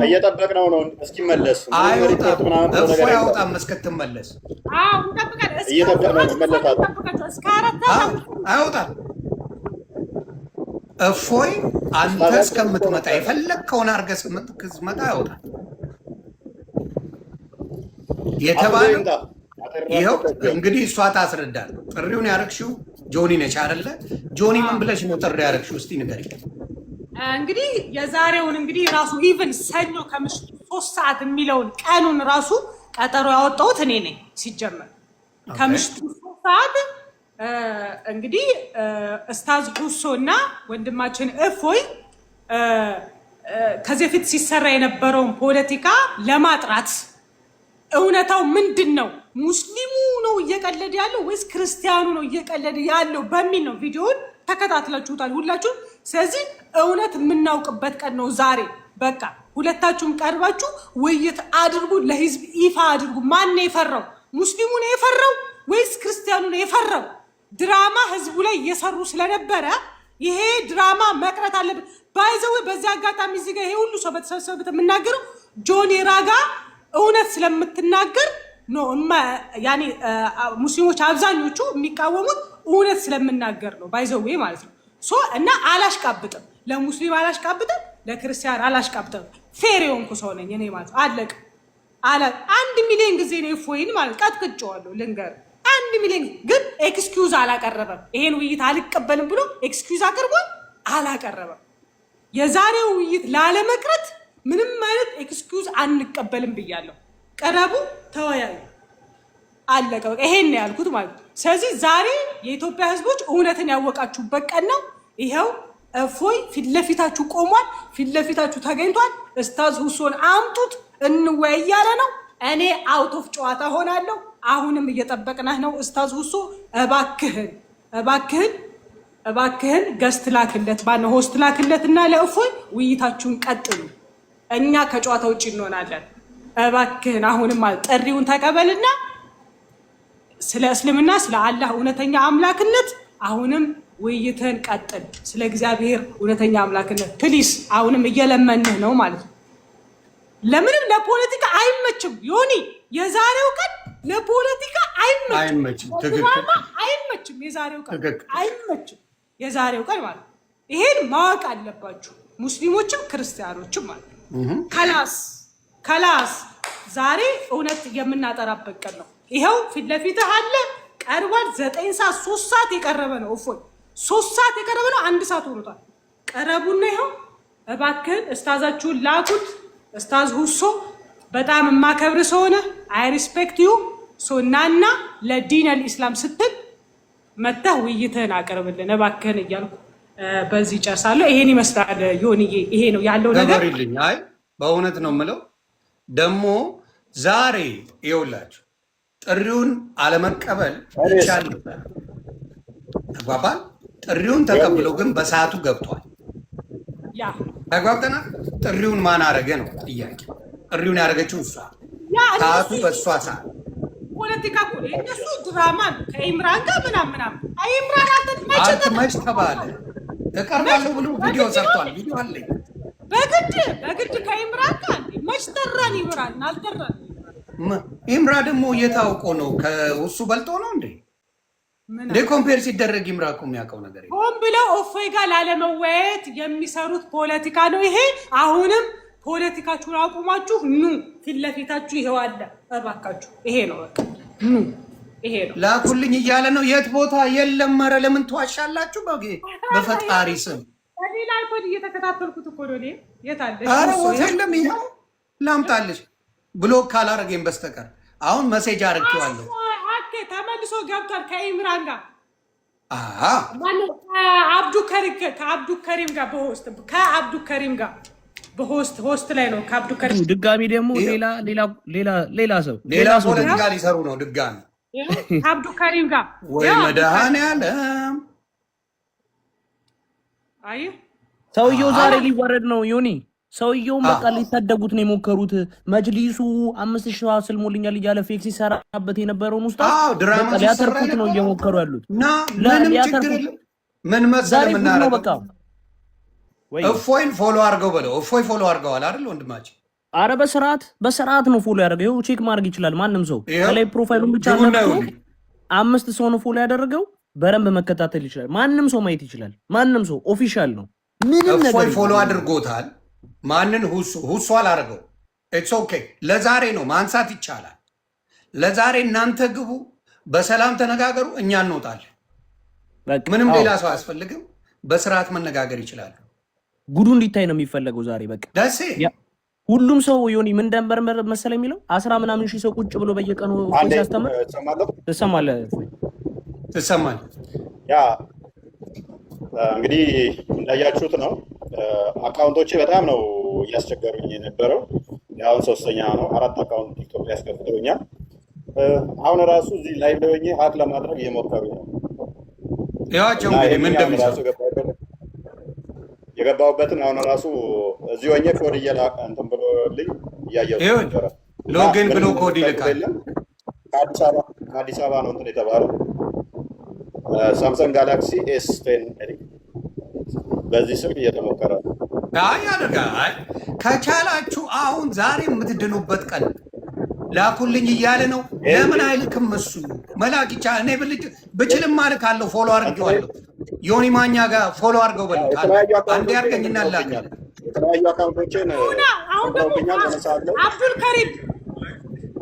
እየጠበቅነው ነው እስኪመለስ። እፎይ አይወጣም እስክትመለስ። አይወጣም እፎይ አንተ እስከምትመጣ የፈለግከውን አድርገህ እስክትመጣ አይወጣም የተባለው። ይኸው እንግዲህ እሷ ታስረዳል። ጥሪውን ያደረግሽው ጆኒ ነች አይደለ? ጆኒ ምን ብለሽ ነው ጥሪ ያደረግሽው? እስቲ ንገሪኝ። እንግዲህ የዛሬውን እንግዲህ ራሱ ኢቭን ሰኞ ከምሽቱ 3 ሰዓት የሚለውን ቀኑን ራሱ ቀጠሮ ያወጣሁት እኔ ነኝ። ሲጀመር ከምሽቱ 3 ሰዓት እንግዲህ ኡስታዝ ሁሶ እና ወንድማችን እፎይ ከዚህ በፊት ሲሰራ የነበረውን ፖለቲካ ለማጥራት እውነታው ምንድን ነው፣ ሙስሊሙ ነው እየቀለደ ያለው ወይስ ክርስቲያኑ ነው እየቀለደ ያለው በሚል ነው። ቪዲዮውን ተከታትላችሁታል ሁላችሁም። ስለዚህ እውነት የምናውቅበት ቀን ነው ዛሬ። በቃ ሁለታችሁም ቀርባችሁ ውይይት አድርጉ፣ ለህዝብ ይፋ አድርጉ። ማን ነው የፈራው? ሙስሊሙ ነው የፈራው ወይስ ክርስቲያኑ ነው የፈራው? ድራማ ህዝቡ ላይ እየሰሩ ስለነበረ ይሄ ድራማ መቅረት አለበት። ባይዘው በዚህ አጋጣሚ እዚህ ጋር ይሄ ሁሉ ሰው በተሰበሰበበት የምናገረው ጆኒ ራጋ እውነት ስለምትናገር ነው ያኔ ሙስሊሞች አብዛኞቹ የሚቃወሙት እውነት ስለምናገር ነው ባይዘዌ ማለት ነው። ሶ እና አላሽቃብጥም፣ ለሙስሊም አላሽቃብጥም፣ ለክርስቲያን አላሽቃብጥም። ፌር የሆንኩ ሰው ነኝ እኔ ማለት አለቅ አለ 1 ሚሊዮን ጊዜ ነው እፎይን ማለት ቀጥቅጬዋለሁ። ልንገር 1 ሚሊዮን ግን ኤክስኪውዝ አላቀረበም። ይሄን ውይይት አልቀበልም ብሎ ኤክስኪውዝ አቅርቧል አላቀረበም። የዛሬው ውይይት ላለመቅረት ምንም አይነት ኤክስኪውዝ አንቀበልም ብያለሁ። ቀረቡ፣ ተወያዩ፣ አለቀ። በቃ ይሄን ነው ያልኩት ማለት ነው። ስለዚህ ዛሬ የኢትዮጵያ ሕዝቦች እውነትን ያወቃችሁበት ቀን ነው። ይኸው እፎይ ፊት ለፊታችሁ ቆሟል፣ ፊት ለፊታችሁ ተገኝቷል። ኡስታዝ ሁሶን አምጡት እንወያይ እያለ ነው። እኔ አውት ኦፍ ጨዋታ ሆናለሁ። አሁንም እየጠበቅናህ ነው ኡስታዝ ሁሶ። እባክህን ገስት ላክለት፣ ባነው ሆስት ላክለት እና ለእፎይ ውይይታችሁን ቀጥሉ። እኛ ከጨዋታ ውጭ እንሆናለን። እባክህን አሁንም ጥሪውን ተቀበልና ስለ እስልምና ስለ አላህ እውነተኛ አምላክነት አሁንም ውይይትን ቀጥል። ስለ እግዚአብሔር እውነተኛ አምላክነት ፕሊስ፣ አሁንም እየለመንህ ነው ማለት ነው። ለምንም ለፖለቲካ አይመችም ዮኒ። የዛሬው ቀን ለፖለቲካ አይመችም። አይመችም። የዛሬው ቀን አይመችም። የዛሬው ቀን ማለት ይሄን ማወቅ አለባችሁ ሙስሊሞችም ክርስቲያኖችም ማለት ነው። ከላስ ዛሬ እውነት የምናጠራበት ቀን ነው። ይኸው ፊት ለፊትህ አለ ቀርቧል። 9 ሰዓት 3 ሰዓት የቀረበ ነው። እፎይ 3 ሰዓት የቀረበ ነው። 1 ሰዓት ሆኖታል። ቀረቡና ይኸው እባክህን እስታዛችሁን ላኩት። ኡስታዝ ሁሶ በጣም የማከብር ሰው ሆነ አይ ሪስፔክት ዩ ሶናና ለዲን አልኢስላም ስትል መተህ ውይይትህን አቀርብልን እባክህን እያልኩ በዚህ ጨርሳለሁ። ይሄን ይመስላል ዮኒዬ፣ ይሄ ነው ያለው ነገር። አይ በእውነት ነው የምለው። ደግሞ ዛሬ ይኸውላችሁ ጥሪውን አለመቀበል ይቻል ነበር። ተግባባን። ጥሪውን ተቀብለው ግን በሰዓቱ ገብቷል። ያ ተግባብተናል። ጥሪውን ማን አረገ ነው ጥያቄ። ጥሪውን ያደረገችው እሷ፣ ሰዓቱ በእሷ ሰዓት። ፖለቲካ እኮ እነሱ ድራማ ነው ከኢምራን ጋር ምናምን። አይ ኢምራን አትመች ተባለ። ተቀርባለሁ ብሎ ቪዲዮ ሰርቷል። ቪዲዮ አለኝ። በግድ ከኢምራን ጋር መች ጠራን? ኢምራን አልጠራን። ኢምራ ደግሞ የታውቆ ነው ከእሱ በልጦ ነው እንዴ? እንደ ኮምፔር ሲደረግ ኢምራ እኮ የሚያውቀው ነገር የለም። ሆን ብለው እፎይ ጋር ላለመወያየት የሚሰሩት ፖለቲካ ነው ይሄ። አሁንም ፖለቲካችሁን አቁማችሁ ኑ፣ ፊት ለፊታችሁ ይሄው አለ። እባካችሁ ይሄ ነው በቃ ኑ፣ ይሄ ነው ላኩልኝ እያለ ነው። የት ቦታ የለም። ኧረ ለምን ትዋሻላችሁ? በፈጣሪ ስም ሌላ አይፖድ እየተከታተልኩት እኮ ነው። የት አለ? ኧረ ቦታ የለም። ይኸው ላምጣልሽ ብሎክ ካላረገኝ በስተቀር አሁን መሴጅ አርጌዋለሁ። ተመልሶ ገብቷል ከኢምራን ጋር ከአብዱ ከሪም ጋር በሆስት ላይ ነው። ከአብዱ ከሪም ድጋሚ ደግሞ ሌላ ሰው ፖለቲካ ሊሰሩ ነው ድጋሚ ከአብዱ ከሪም ጋር። ወይ መድኃኔዓለም! አይ ሰውየው ዛሬ ሊወረድ ነው ዮኒ። ሰውየውን በቃ ሊታደጉት ነው የሞከሩት። መጅሊሱ 5000 ስልሞልኛል እያለ ፌክ ሲሰራበት የነበረውን ውስጥ ሊያተርፉት ነው እየሞከሩ ያሉት። ምንም ችግር የለም። ምን መሰለህ የምናደርገው በቃ እፎይን ፎሎ አድርገው በለው። እፎይ ፎሎ አድርገዋል አይደል ወንድማችን? አረ በስርዓት ነው ፎሎ ያደረገው። ይኸው ቼክ ማድረግ ይችላል ማንም ሰው። ከላይ ፕሮፋይሉን ብቻ ነው 5 ሰው ነው ፎሎ ያደረገው። በረንብ መከታተል ይችላል። ማንም ሰው ማየት ይችላል። ማንም ሰው ኦፊሻል ነው። ምንም ነገር እፎይ ፎሎ አድርጎታል። ማንን ሁሱ አላደረገው። ኢትስ ኦኬ። ለዛሬ ነው ማንሳት ይቻላል። ለዛሬ እናንተ ግቡ፣ በሰላም ተነጋገሩ፣ እኛ እንወጣለን። ምንም ሌላ ሰው አያስፈልግም። በስርዓት መነጋገር ይችላሉ። ጉዱ እንዲታይ ነው የሚፈለገው ዛሬ በቃ ደሴ ሁሉም ሰው ዮኒ ምን ደንበር መሰለህ የሚለው 10 ምናምን ሺህ ሰው ቁጭ ብሎ በየቀኑ ሲያስተምር ትሰማለህ። ያ እንግዲህ እንዳያችሁት ነው። አካውንቶቼ በጣም ነው እያስቸገሩኝ የነበረው። አሁን 3ኛ ነው። 4 አካውንት ቲክቶክ ላይ ያስከፍተውኛል። አሁን ራሱ እዚህ ላይቭ ላይ ሆኜ ሀክ ለማድረግ እየሞከሩ ነው። ያቸው እንግዲህ ምን እንደሚሰሩ የገባሁበትን አሁን ራሱ እዚህ ሆኜ ኮድ እንትን ብሎልኝ እያየሁት ነበረ። ሎጊን ብሎ ኮድ ይልካል። ከአዲስ አበባ ነው እንትን የተባለው ሳምሰንግ ጋላክሲ S10 በዚህ ስልክ እየተሞከረ ነው። ያደርጋል። ከቻላችሁ አሁን ዛሬ የምትድኑበት ቀን ላኩልኝ እያለ ነው። ለምን አይልክም? እሱ መላክ ይቻላል። እኔ ብችልም ማልክ አለው። ፎሎ አድርጌዋለሁ። ዮኒ ማኛ ጋር ፎሎ አድርገው በል አንዴ አድርገኝና ላክ። የተለያዩ አካውንቶችን አሁን ደግሞ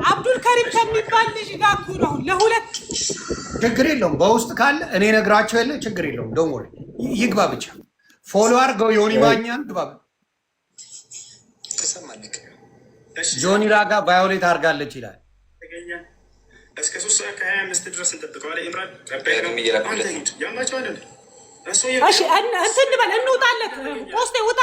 አብዱል ከሪም ከሚባል ልጅ ጋር እኮ ነው ለሁለት። ችግር የለውም። በውስጥ ካለ እኔ ነግራቸው የለ ችግር የለውም። ደሞ ይግባ ብቻ ፎሎ አድርገው ዮኒ ማኛን ግባ። ጆኒ ራጋ ቫዮሌት አድርጋለች ይላል። እስከ 3:25 ድረስ እንጠብቀዋለን። ኢምራን እሺ እንትን በል እንውጣለት። ፖስቴ ውጣ።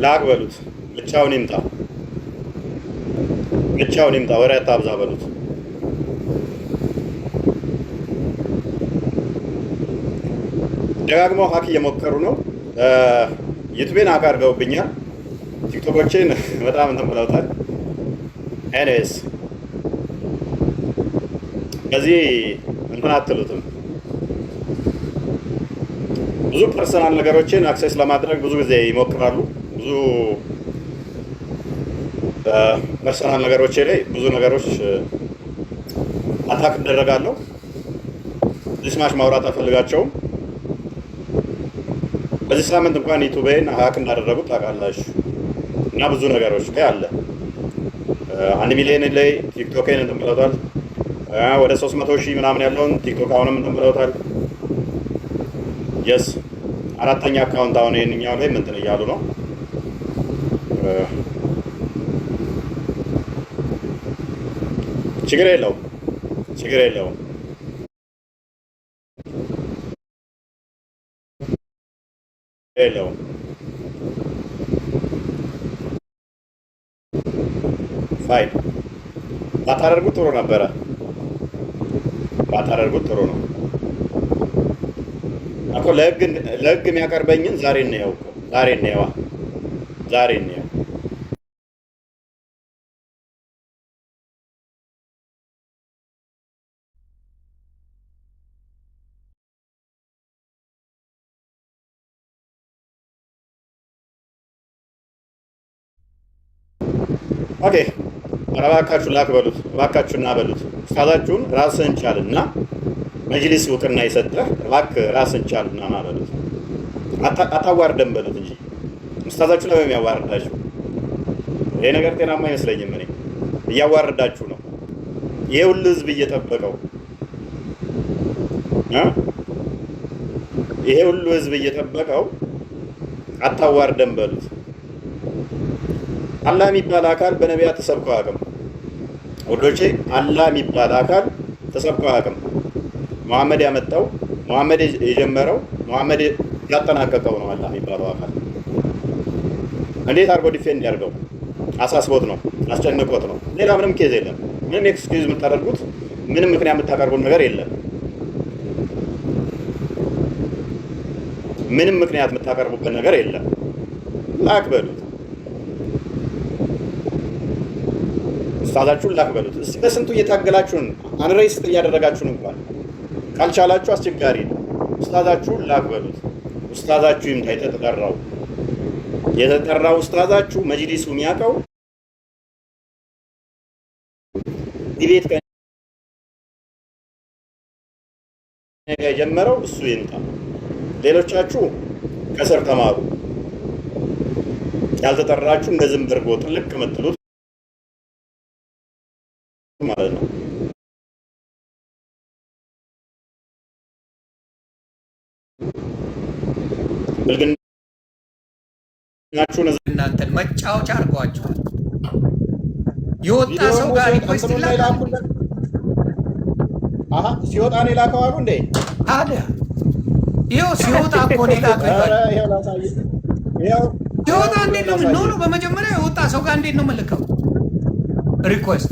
ላክ በሉት። ብቻውን ይምጣ፣ ብቻውን ይምጣ። ወሬ አታብዛ በሉት። ደጋግመው ሀክ እየሞከሩ ነው። ዩቱቤን ሀክ አድርገውብኛል። ቲክቶኮችን በጣም እንትን ብለውታል። ኤኒዌይስ ከዚህ እንትን አትሉትም። ብዙ ፐርሰናል ነገሮችን አክሴስ ለማድረግ ብዙ ጊዜ ይሞክራሉ። ብዙ ፐርሰናል ነገሮች ላይ ብዙ ነገሮች አታክ እደረጋለሁ። ዲስማሽ ማውራት አፈልጋቸውም። በዚህ ሳምንት እንኳን ዩቱቤን ሀክ እንዳደረጉት ታውቃላችሁ። እና ብዙ ነገሮች ላይ አለ። 1 ሚሊዮን ላይ ቲክቶክን እንትን ብለውታል። ወደ 300,000 ምናምን ያለውን ቲክቶክ አሁንም እንትን ብለውታል። የስ 4ኛ አካውንት አሁን ይሄንኛው ላይ እንትን እያሉ ነው። ችግር የለውም፣ ችግር የለውም። የለውም ፋይን። ባታደርጉት ጥሩ ነበረ። ባታደርጉት ጥሩ ነው እኮ። ለህግ የሚያቀርበኝን ዛሬ እንየው እኮ። ዛሬ እንየዋ፣ ዛሬ እንየው። ኦኬ እባካችሁ ላክ በሉት፣ እባካችሁና በሉት። ኡስታዛችሁን ራስህን ቻልና መጅሊስ እውቅና የሰጠህ እባክህ ራስህን ቻልና ና በሉት። አታዋርደን በሉት እንጂ ኡስታዛችሁ ለምን የሚያዋርዳችሁ? ይሄ ነገር ጤናማ አይመስለኝም። እኔ እያዋርዳችሁ ነው። ይሄ ሁሉ ህዝብ እየጠበቀው ይሄ ሁሉ ህዝብ እየጠበቀው አታዋርደን በሉት። አላህ የሚባል አካል በነቢያት ተሰብኮ አያውቅም ወዶቼ። አላህ የሚባል አካል ተሰብኮ አያውቅም። መሐመድ ያመጣው፣ መሐመድ የጀመረው፣ መሐመድ ያጠናቀቀው ነው አላህ የሚባለው አካል። እንዴት አድርጎ ዲፌንድ ያድርገው? አሳስቦት ነው፣ አስጨንቆት ነው። ሌላ ምንም ኬዝ የለም። ምንም ኤክስኪውዝ የምታደርጉት ምንም ምክንያት የምታቀርቡት ነገር የለም። ምንም ምክንያት የምታቀርቡበት ነገር የለም። ላክ በሉት፣ ኡስታዛችሁን ላክ በሉት። እስቲ በስንቱ እየታገላችሁን አንሬስት እያደረጋችሁን እንኳን ካልቻላችሁ አስቸጋሪ ነው። ኡስታዛችሁን ላክ በሉት። ኡስታዛችሁ ይምጣ። የተጠራው ኡስታዛችሁ መጅሊሱ የሚያውቀው ዲቤት የጀመረው እሱ ይምጣ። ሌሎቻችሁ ከስር ተማሩ። ያልተጠራችሁ እንደ ዝም ብርጎ ጥልቅ የምትሉት ማለት ነው። ብልግናችሁን እናንተን መጫወቻ አድርገዋችኋል። የወጣ ሰው ጋር ሪኩዌስት ይላካል። ሲወጣ ነው የላከው አሉ እንዴ? ታዲያ ይኸው ሲወጣ እኮ ነው የላከው። ሲወጣ እንዴት ነው የምንሆነው? በመጀመሪያ የወጣ ሰው ጋር እንዴት ነው የምልከው ሪኩዌስት?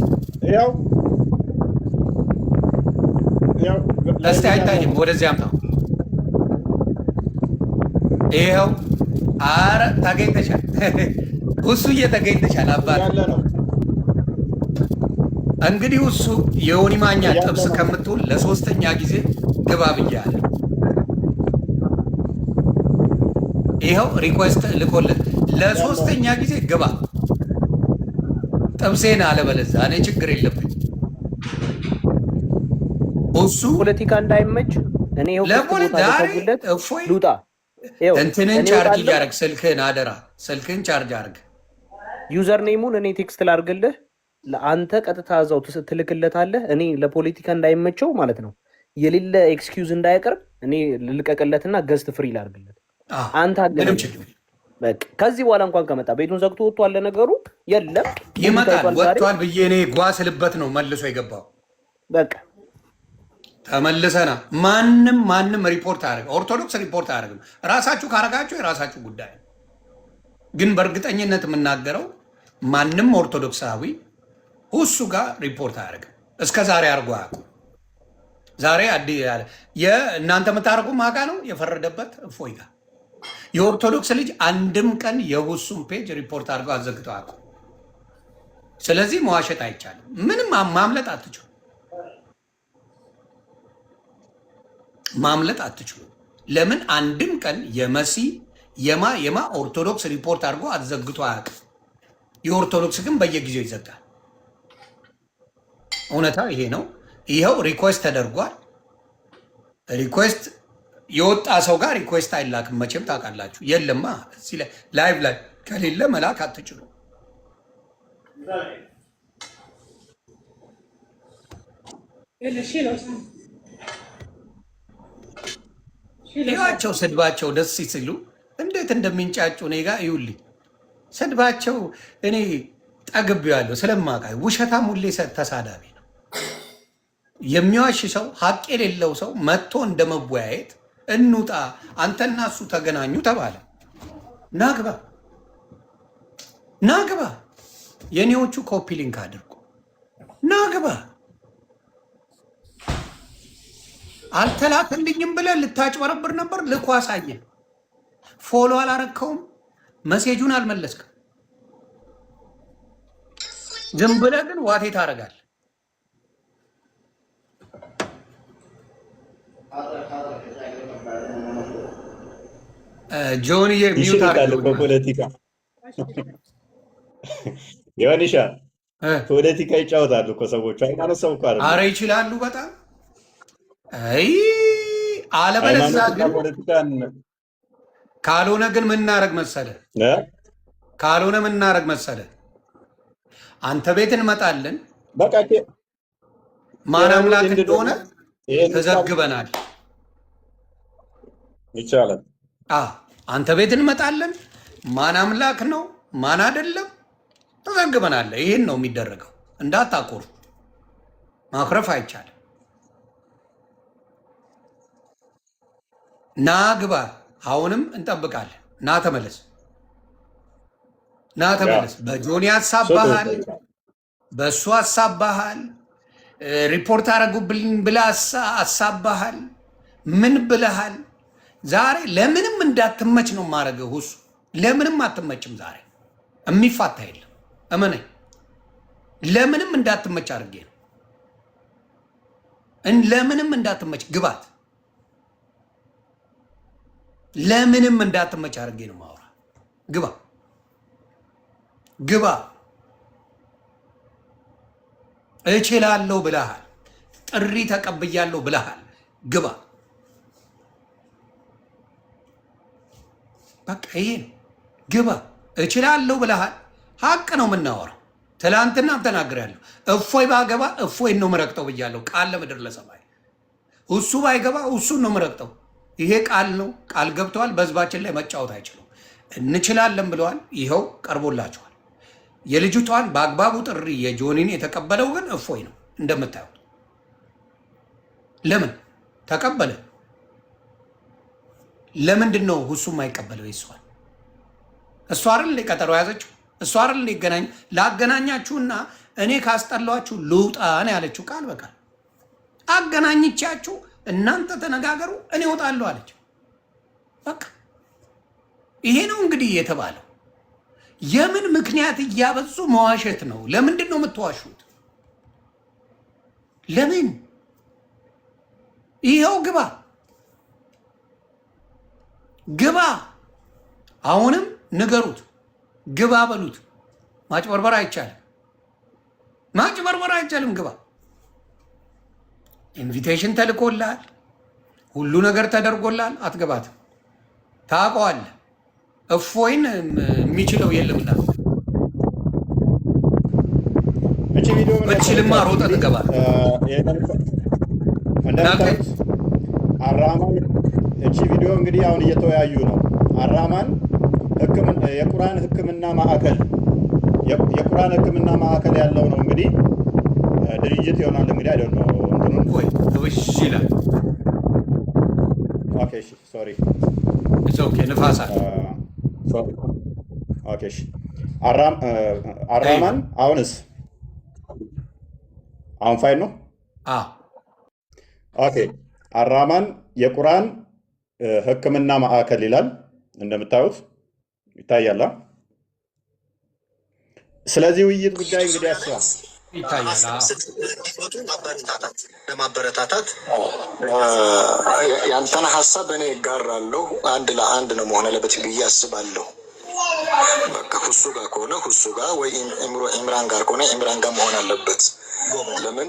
እስቲ አይታይም፣ ወደዚህ አምጣው። ይኸው ኧረ ተገኝተሻል፣ እሱ እየተገኝተሻል አባት። እንግዲህ እሱ የዮኒ ማኛ ጥብስ ከምትውል ለ3ኛ ጊዜ ግባ ብያለሁ። ይኸው ሪኩዌስት ልኮለት ለሶስተኛ ጊዜ ግባ ጥብሴን አለበለዚያ እኔ ችግር የለብኝ። እሱ ፖለቲካ እንዳይመች እኔ ለፖለቲካ እፎይ ሉጣ እንትንን ቻርጅ እያደረግ ስልክህን አደራ ስልክህን ቻርጅ አድርግ። ዩዘር ኔሙን እኔ ቴክስት ላድርግልህ፣ ለአንተ ቀጥታ እዛው ትልክለታለህ። እኔ ለፖለቲካ እንዳይመቸው ማለት ነው የሌለ ኤክስኪውዝ እንዳያቀርብ እኔ ልልቀቅለትና ገዝት ፍሪ ላድርግለት። አንተ አገንም በቃ ከዚህ በኋላ እንኳን ከመጣ ቤቱን ዘግቶ ወጥቷል። ለነገሩ የለም ይመጣል ወጥቷል ብዬ እኔ ጓስልበት ነው መልሶ የገባው። በቃ ተመልሰና ማንም ሪፖርት አያደርግም። ኦርቶዶክስ ሪፖርት አያደርግም። ራሳችሁ ካረጋችሁ የራሳችሁ ጉዳይ። ግን በእርግጠኝነት የምናገረው ማንም ኦርቶዶክሳዊ ሁሱ ጋር ሪፖርት አያደርግም። እስከ ዛሬ አድርጎ አያውቁም። ዛሬ የእናንተ የምታደርጉ ማጋ ነው የፈረደበት እፎይ ጋር የኦርቶዶክስ ልጅ አንድም ቀን የሁሱን ፔጅ ሪፖርት አድርገው አዘግተው አያውቁም። ስለዚህ መዋሸት አይቻልም። ምንም ማምለጥ አትችሉ ማምለጥ አትችሉ። ለምን አንድም ቀን የመሲ የማ ኦርቶዶክስ ሪፖርት አድርጎ አዘግቶ አያውቅም። የኦርቶዶክስ ግን በየጊዜው ይዘጋል። እውነታ ይሄ ነው። ይኸው ሪኩዌስት ተደርጓል። ሪኩዌስት የወጣ ሰው ጋር ሪኩዌስት አይላክም መቼም ታውቃላችሁ። የለማ እዚህ ላይቭ ላይ ከሌለ መላክ አትችሉ። ይዋቸው ስድባቸው ደስ ሲሉ እንዴት እንደሚንጫጩ እኔ ጋ ይውልኝ። ስድባቸው እኔ ጠግቤዋለሁ ስለማውቃ። ውሸታም ሁሌ ተሳዳቢ ነው። የሚዋሽ ሰው ሀቅ የሌለው ሰው መጥቶ እንደመወያየት እንውጣ፣ አንተና እሱ ተገናኙ ተባለ። ናግባ የኔዎቹ ኮፒ ሊንክ አድርጎ ናግባ። አልተላከልኝም ብለህ ልታጭበረብር ነበር። ልኮ አሳየን። ፎሎ አላረከውም፣ መሴጁን አልመለስክም። ዝም ብለህ ግን ዋቴ ታደርጋለህ። ጆንዬ ሚዩት ፖለቲካ ዮኒሻ ፖለቲካ ይጫወታሉ እኮ ሰዎቹ። ሃይማኖት ሰው እኮ ኧረ ይችላሉ በጣም አይ አለበለዚያ ግን ካልሆነ ግን ምን እናደርግ መሰለህ አንተ ቤት እንመጣለን። በቃ ማን አምላክ እንደሆነ ተዘግበናል። ይቻላል። አንተ ቤት እንመጣለን። ማን አምላክ ነው ማን አይደለም ተዘግበናል። ይህን ነው የሚደረገው። እንዳታቆሩ። ማክረፍ አይቻልም። ና ግባ። አሁንም እንጠብቃለን። ና ተመለስ። በጆኒ አሳባሃል፣ በእሱ አሳባሃል፣ ሪፖርት አረጉብልኝ ብለህ አሳባሃል። ምን ብለሃል? ዛሬ ለምንም እንዳትመች ነው የማደርገው። ሁሱ ለምንም አትመችም። ዛሬ የሚፋታ የለም። እመነኝ። ለምንም እንዳትመች አድርጌ ነው። ለምንም እንዳትመች ግባት። ለምንም እንዳትመች አድርጌ ነው ማውራ። ግባ። እችላለሁ ብለሃል። ጥሪ ተቀብያለሁ ብለሃል። ግባ። በቃ ይሄ ነው። ግባ። እችላለሁ ብለሃል። ሀቅ ነው የምናወራው። ትላንትናም ተናግሬያለሁ። እፎይ ባገባ እፎይን ነው ምረቅጠው ብያለሁ። ቃል ለምድር ለሰማይ። እሱ ባይገባ እሱን ነው ምረቅጠው። ይሄ ቃል ነው። ቃል ገብተዋል። በህዝባችን ላይ መጫወት አይችሉም። እንችላለን ብለዋል። ይኸው ቀርቦላቸዋል። የልጅቷን በአግባቡ ጥሪ የጆኒን የተቀበለው ግን እፎይ ነው እንደምታዩት። ለምን ተቀበለ? ለምንድን ነው ሁሱ የማይቀበለው? ይሷል እሷ አይደል ቀጠሮ ያዘችው? እሷ አይደል ይገናኝ ላገናኛችሁና እኔ ካስጠላችሁ ልውጣ ነው ያለችው። ቃል በቃል አገናኝቻችሁ እናንተ ተነጋገሩ እኔ እወጣለሁ አለች። በቃ ይሄ ነው እንግዲህ የተባለው። የምን ምክንያት እያበዙ መዋሸት ነው? ለምንድን ነው የምትዋሹት? ለምን? ይኸው ግባ። አሁንም ንገሩት፣ ግባ በሉት። ማጭበርበር አይቻልም፣ ማጭበርበር አይቻልም። ግባ። ኢንቪቴሽን ተልኮልሃል፣ ሁሉ ነገር ተደርጎልሃል። አትገባትም፣ ታውቀዋለህ። እፎይን የሚችለው የለምና ብትችልማ ሮጠህ ትገባለህ። አራማን እቺ ቪዲዮ እንግዲህ አሁን እየተወያዩ ነው። አራማን የቁርአን ሕክምና ማዕከል የቁርአን ሕክምና ማዕከል ያለው ነው እንግዲህ ድርጅት ይሆናል እንግዲህ አይደል ነው እንትኑን ወይ እሺ ይላል። ኦኬ እሺ ሶሪ ኢትስ ኦኬ ንፋሳ ሶሪ ኦኬ እሺ አራማን አሁንስ አሁን ፋይል ነው። ኦኬ አራማን የቁርአን ሕክምና ማዕከል ይላል እንደምታዩት ይታያል። ስለዚህ ውይይት ጉዳይ እንግዲህ ያስባል ይታያል። ለማበረታታት ያንተን ሀሳብ እኔ እጋራለሁ። አንድ ለአንድ ነው መሆን አለበት ብዬ አስባለሁ። በቃ ሁሱ ጋር ከሆነ ሁሱ ጋር ወይ ኢምራን ጋር ከሆነ ኢምራን ጋር መሆን አለበት። ለምን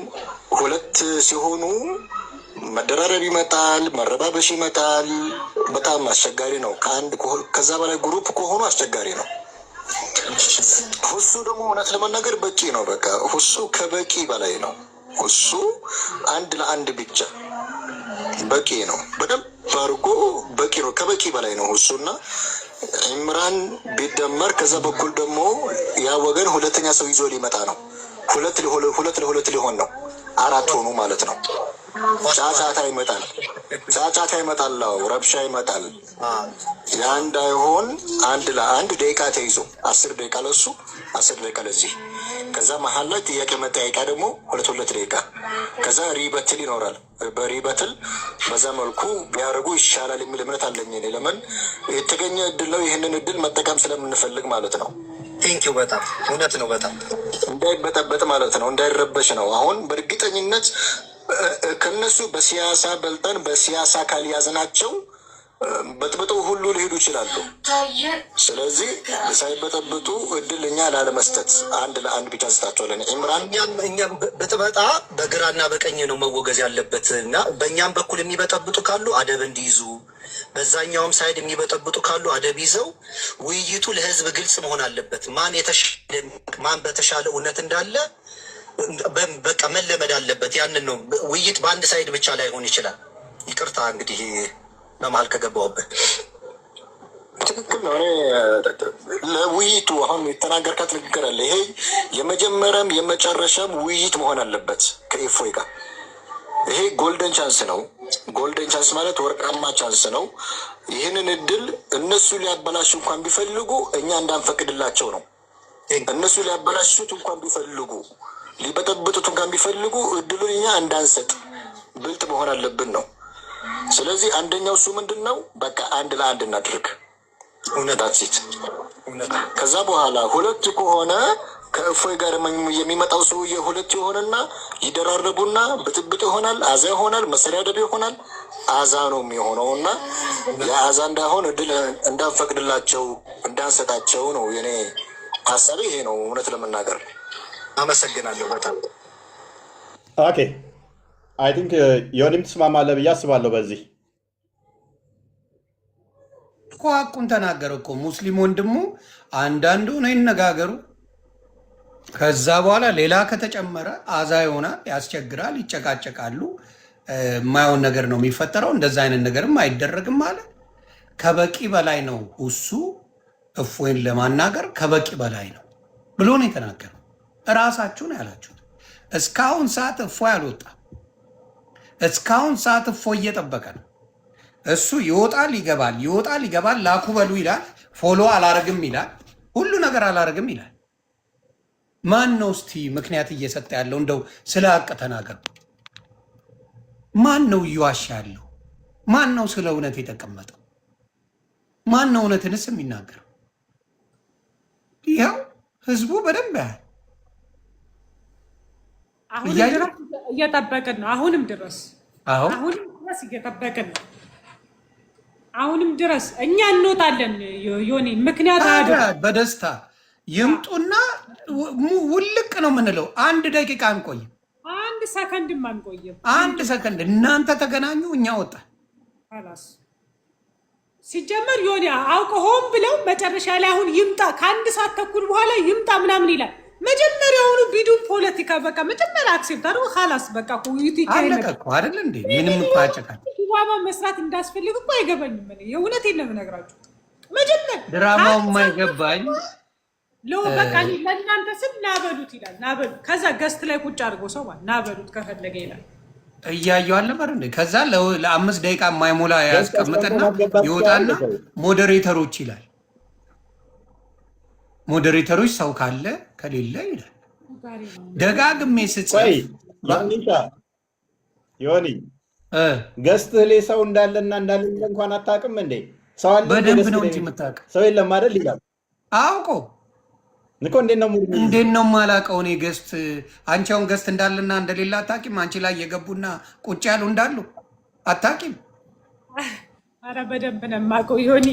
ሁለት ሲሆኑ መደራረብ ይመጣል፣ መረባበሽ ይመጣል። በጣም አስቸጋሪ ነው። ከዛ በላይ ግሩፕ ከሆኑ አስቸጋሪ ነው። ሁሱ ደግሞ እውነት ለመናገር በቂ ነው። በቃ ሁሱ ከበቂ በላይ ነው። ሁሱ አንድ ለአንድ ብቻ በቂ ነው። በደንብ አድርጎ በቂ ነው። ከበቂ በላይ ነው ሁሱና ኢምራን ቢደመር ከዛ በኩል ደግሞ ያ ወገን ሁለተኛ ሰው ይዞ ሊመጣ ነው። ሁለት ለሁለት ሊሆን ነው። አራት ሆኑ ማለት ነው። ጫጫታ ይመጣል፣ ጫጫታ ይመጣል፣ ረብሻ ይመጣል። ያ እንዳይሆን አንድ ለአንድ ደቂቃ ተይዞ 10 ደቂቃ ለሱ 10 ደቂቃ ለዚህ፣ ከዛ መሀል ላይ ጥያቄ መጠያቂያ ደግሞ 2 ደቂቃ፣ ከዛ ሪበትል ይኖራል። በሪበትል በዛ መልኩ ቢያደርጉ ይሻላል የሚል እምነት አለኝ እኔ። ለምን የተገኘ እድል ነው። ይህንን እድል መጠቀም ስለምንፈልግ ማለት ነው። ቴንኪው። በጣም እውነት ነው። በጣም እንዳይበጠበጥ ማለት ነው፣ እንዳይረበሽ ነው። አሁን በእርግጠኝነት ከነሱ በሲያሳ በልጠን በሲያሳ ካልያዝናቸው በጥብጠው ሁሉ ሊሄዱ ይችላሉ። ስለዚህ ሳይበጠብጡ እድል እኛ ላለመስጠት አንድ ለአንድ ብቻ ስታቸዋለን። ኢምራን እኛም በጥበጣ በግራና በቀኝ ነው መወገዝ ያለበት እና በእኛም በኩል የሚበጠብጡ ካሉ አደብ እንዲይዙ፣ በዛኛውም ሳይድ የሚበጠብጡ ካሉ አደብ ይዘው ውይይቱ ለህዝብ ግልጽ መሆን አለበት። ማን በተሻለ እውነት እንዳለ በቃ መለመድ አለበት። ያንን ነው ውይይት በአንድ ሳይድ ብቻ ላይሆን ይችላል። ይቅርታ እንግዲህ በመሀል ከገባሁበት። ትክክል ነው። ለውይይቱ አሁን የተናገርካት ንግግር አለ። ይሄ የመጀመሪያም የመጨረሻም ውይይት መሆን አለበት ከኢፎይ ጋር። ይሄ ጎልደን ቻንስ ነው። ጎልደን ቻንስ ማለት ወርቃማ ቻንስ ነው። ይህንን እድል እነሱ ሊያበላሹ እንኳን ቢፈልጉ እኛ እንዳንፈቅድላቸው ነው። እነሱ ሊያበላሹት እንኳን ቢፈልጉ፣ ሊበጠብጡት እንኳን ቢፈልጉ እድሉን እኛ እንዳንሰጥ ብልጥ መሆን አለብን ነው። ስለዚህ አንደኛው እሱ ምንድን ነው፣ በቃ አንድ ለአንድ እናድርግ። እውነታችን ከዛ በኋላ ሁለት ከሆነ ከእፎይ ጋር የሚመጣው ሰውዬ ሁለት የሆነና ይደራረቡና ብጥብጥ ይሆናል፣ አዛ ይሆናል፣ መሰዳደብ ይሆናል። አዛ ነው የሚሆነው እና የአዛ እንዳይሆን እድል እንዳንፈቅድላቸው እንዳንሰጣቸው ነው የኔ ሀሳቤ። ይሄ ነው እውነት ለመናገር። አመሰግናለሁ በጣም ኦኬ። አይ ቲንክ ዮኒም ትስማማለህ ብዬ አስባለሁ። በዚህ እኮ ሀቁን ተናገረ እኮ ሙስሊም ወንድሙ። አንዳንዱ ነው ይነጋገሩ። ከዛ በኋላ ሌላ ከተጨመረ አዛ ይሆናል፣ ያስቸግራል፣ ይጨቃጨቃሉ። የማየውን ነገር ነው የሚፈጠረው። እንደዛ አይነት ነገርም አይደረግም አለ። ከበቂ በላይ ነው እሱ እፎይን ለማናገር ከበቂ በላይ ነው ብሎ ነው የተናገረው። እራሳችሁን ያላችሁት። እስካሁን ሰዓት እፎይ አልወጣም። እስካሁን ሰዓት እፎይ እየጠበቀ ነው። እሱ ይወጣል ይገባል፣ ይወጣል ይገባል። ላኩ በሉ ይላል፣ ፎሎ አላረግም ይላል፣ ሁሉ ነገር አላረግም ይላል። ማን ነው እስቲ ምክንያት እየሰጠ ያለው? እንደው ስለ ሀቅ ተናገሩ። ማን ነው እየዋሻ ያለው? ማን ነው ስለ እውነት የተቀመጠው? ማን ነው እውነትንስ የሚናገረው? ይኸው ህዝቡ በደንብ ያህል አሁንም ድረስ እየጠበቅን ነው። አሁንም ድረስ እየጠበቅን ነው። አሁንም ድረስ እኛ እንወጣለን። ዮኒ ምክንያት በደስታ ይምጡና ውልቅ ነው የምንለው። 1 ደቂቃ አንቆይም፣ 1 ሰከንድም አንቆይም። 1 ሰከንድ እናንተ ተገናኙ፣ እኛ ወጣ خلاص። ሲጀመር ዮኒ አውቀው ሆን ብለው መጨረሻ ላይ አሁን ይምጣ ከ1 ሰዓት ተኩል በኋላ ይምጣ ምናምን ይላል። መጀመሪያውኑ ቢዱ ፖለቲካ በቃ መጀመሪያ አክሴፕት አድርጎ خلاص በቃ ኮዩቲ አለቀ አይደል እንዴ? ምንም ፓጨቃል ድራማ መስራት እንዳስፈልግ እኮ አይገባኝም። እኔ የእውነቴን ነው የምነግራችሁ። መጀመሪያ ድራማው የማይገባኝ በቃ ለእናንተ ስም ናበሉት ይላል። ናበሉት ከዛ ገስት ላይ ቁጭ አድርጎ ሰው ማለት ናበሉት ከፈለገ ይላል። እያየሁ አልነበር እንዴ? ከዛ ለ5 ደቂቃ የማይሞላ ያስቀምጥና ይወጣና ሞዴሬተሮች ይላል። ሞዴሬተሮች ሰው ካለ ከሌለ ይላል። ደጋግሜ ስጽፍ ዮኒ ገስት ላይ ሰው እንዳለና እንዳለ እንኳን አታውቅም እንዴ? ሰው አለ በደንብ ነው እንጂ የምታውቅ ሰው የለም አይደል ይላል። አውቆ ንኮ እንዴት ነው የማላውቀው እኔ ገስት? አንቺ አሁን ገስት እንዳለና እንደሌለ አታውቂም? አንቺ ላይ የገቡና ቁጭ ያሉ እንዳሉ አታውቂም? አረ በደንብ ነው የማውቀው ዮኒ።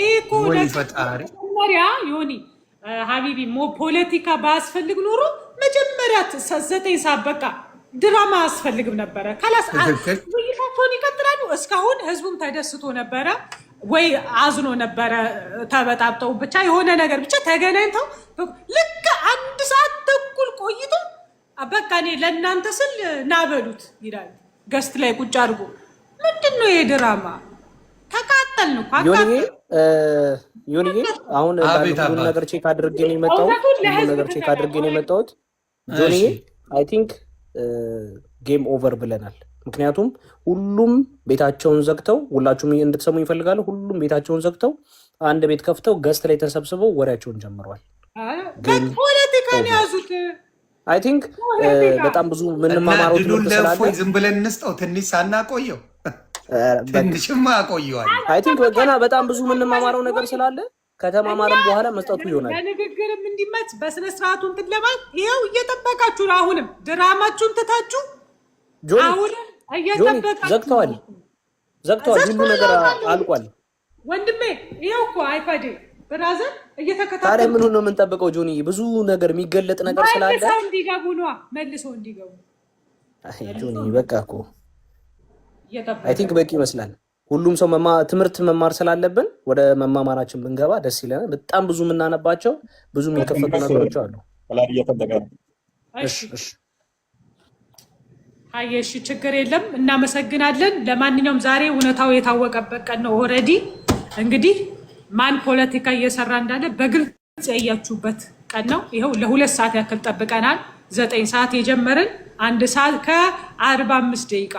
እኮ ወይ ፈጣሪ መሪያ ዮኒ ሀቢቢ ፖለቲካ ባያስፈልግ ኖሮ መጀመሪያ 9 ሰዓት በቃ ድራማ አያስፈልግም ነበረ። ካላስ ውይይታቸውን ይቀጥላሉ። እስካሁን ህዝቡም ተደስቶ ነበረ ወይ አዝኖ ነበረ። ተበጣብጠው ብቻ የሆነ ነገር ብቻ ተገናኝተው ልክ 1 ሰዓት ተኩል ቆይቶ በቃ እኔ ለእናንተ ስል ናበሉት ይላል። ገስት ላይ ቁጭ አድርጎ ምንድን ነው የድራማ ተቃጠል ነው ዮኒዬ አሁን ሁሉ ነገር ቼክ አድርጌ ነው የመጣሁት። ጆኒዬ አይ ቲንክ ጌም ኦቨር ብለናል። ምክንያቱም ሁሉም ቤታቸውን ዘግተው ሁላችሁም እንድትሰሙ ይፈልጋሉ። ሁሉም ቤታቸውን ዘግተው አንድ ቤት ከፍተው ገስት ላይ ተሰብስበው ወሬያቸውን ጀምረዋል። ፖለቲካን ያዙት። አይ ቲንክ በጣም ብዙ ምንማማረው ስላለ ዝም ብለን እንስጠው፣ ትንሽ ሳናቆየው ትንሽማ አቆየዋል። አይ ቲንክ ገና በጣም ብዙ ምንማማረው ነገር ስላለ ከተማማረም በኋላ መስጠቱ ይሆናል። ለንግግርም እንዲመች በስነ ስርዓቱ እንትን ለማለት ይኸው እየጠበቃችሁ ነው። አሁንም ድራማችሁን ትታችሁ አሁንም እየጠበቃችሁ ዘግተዋል። ሁሉ ነገር አልቋል ወንድሜ። ይኸው እኮ አይፓዴ ብራዘር እየተከታተሉ ታዲያ ምን ነው የምንጠብቀው? ጆኒ ብዙ ነገር የሚገለጥ ነገር ስላለ መልሰው እንዲገቡ ነው። መልሰው እንዲገቡ ጆኒ በቃ እኮ አይ ቲንክ በቂ ይመስላል። ሁሉም ሰው ትምህርት መማር ስላለብን ወደ መማማራችን ብንገባ ደስ ይለናል። በጣም ብዙ የምናነባቸው ብዙ የሚከፈቱ ነገሮች አሉ። እሺ ችግር የለም፣ እናመሰግናለን። ለማንኛውም ዛሬ እውነታው የታወቀበት ቀን ነው። ኦልሬዲ እንግዲህ ማን ፖለቲካ እየሰራ እንዳለ በግልጽ ያያችሁበት ቀን ነው። ይኸው ለ2 ሰዓት ያክል ጠብቀናል። 9 ሰዓት የጀመርን 1 ሰዓት ከ45 ደቂቃ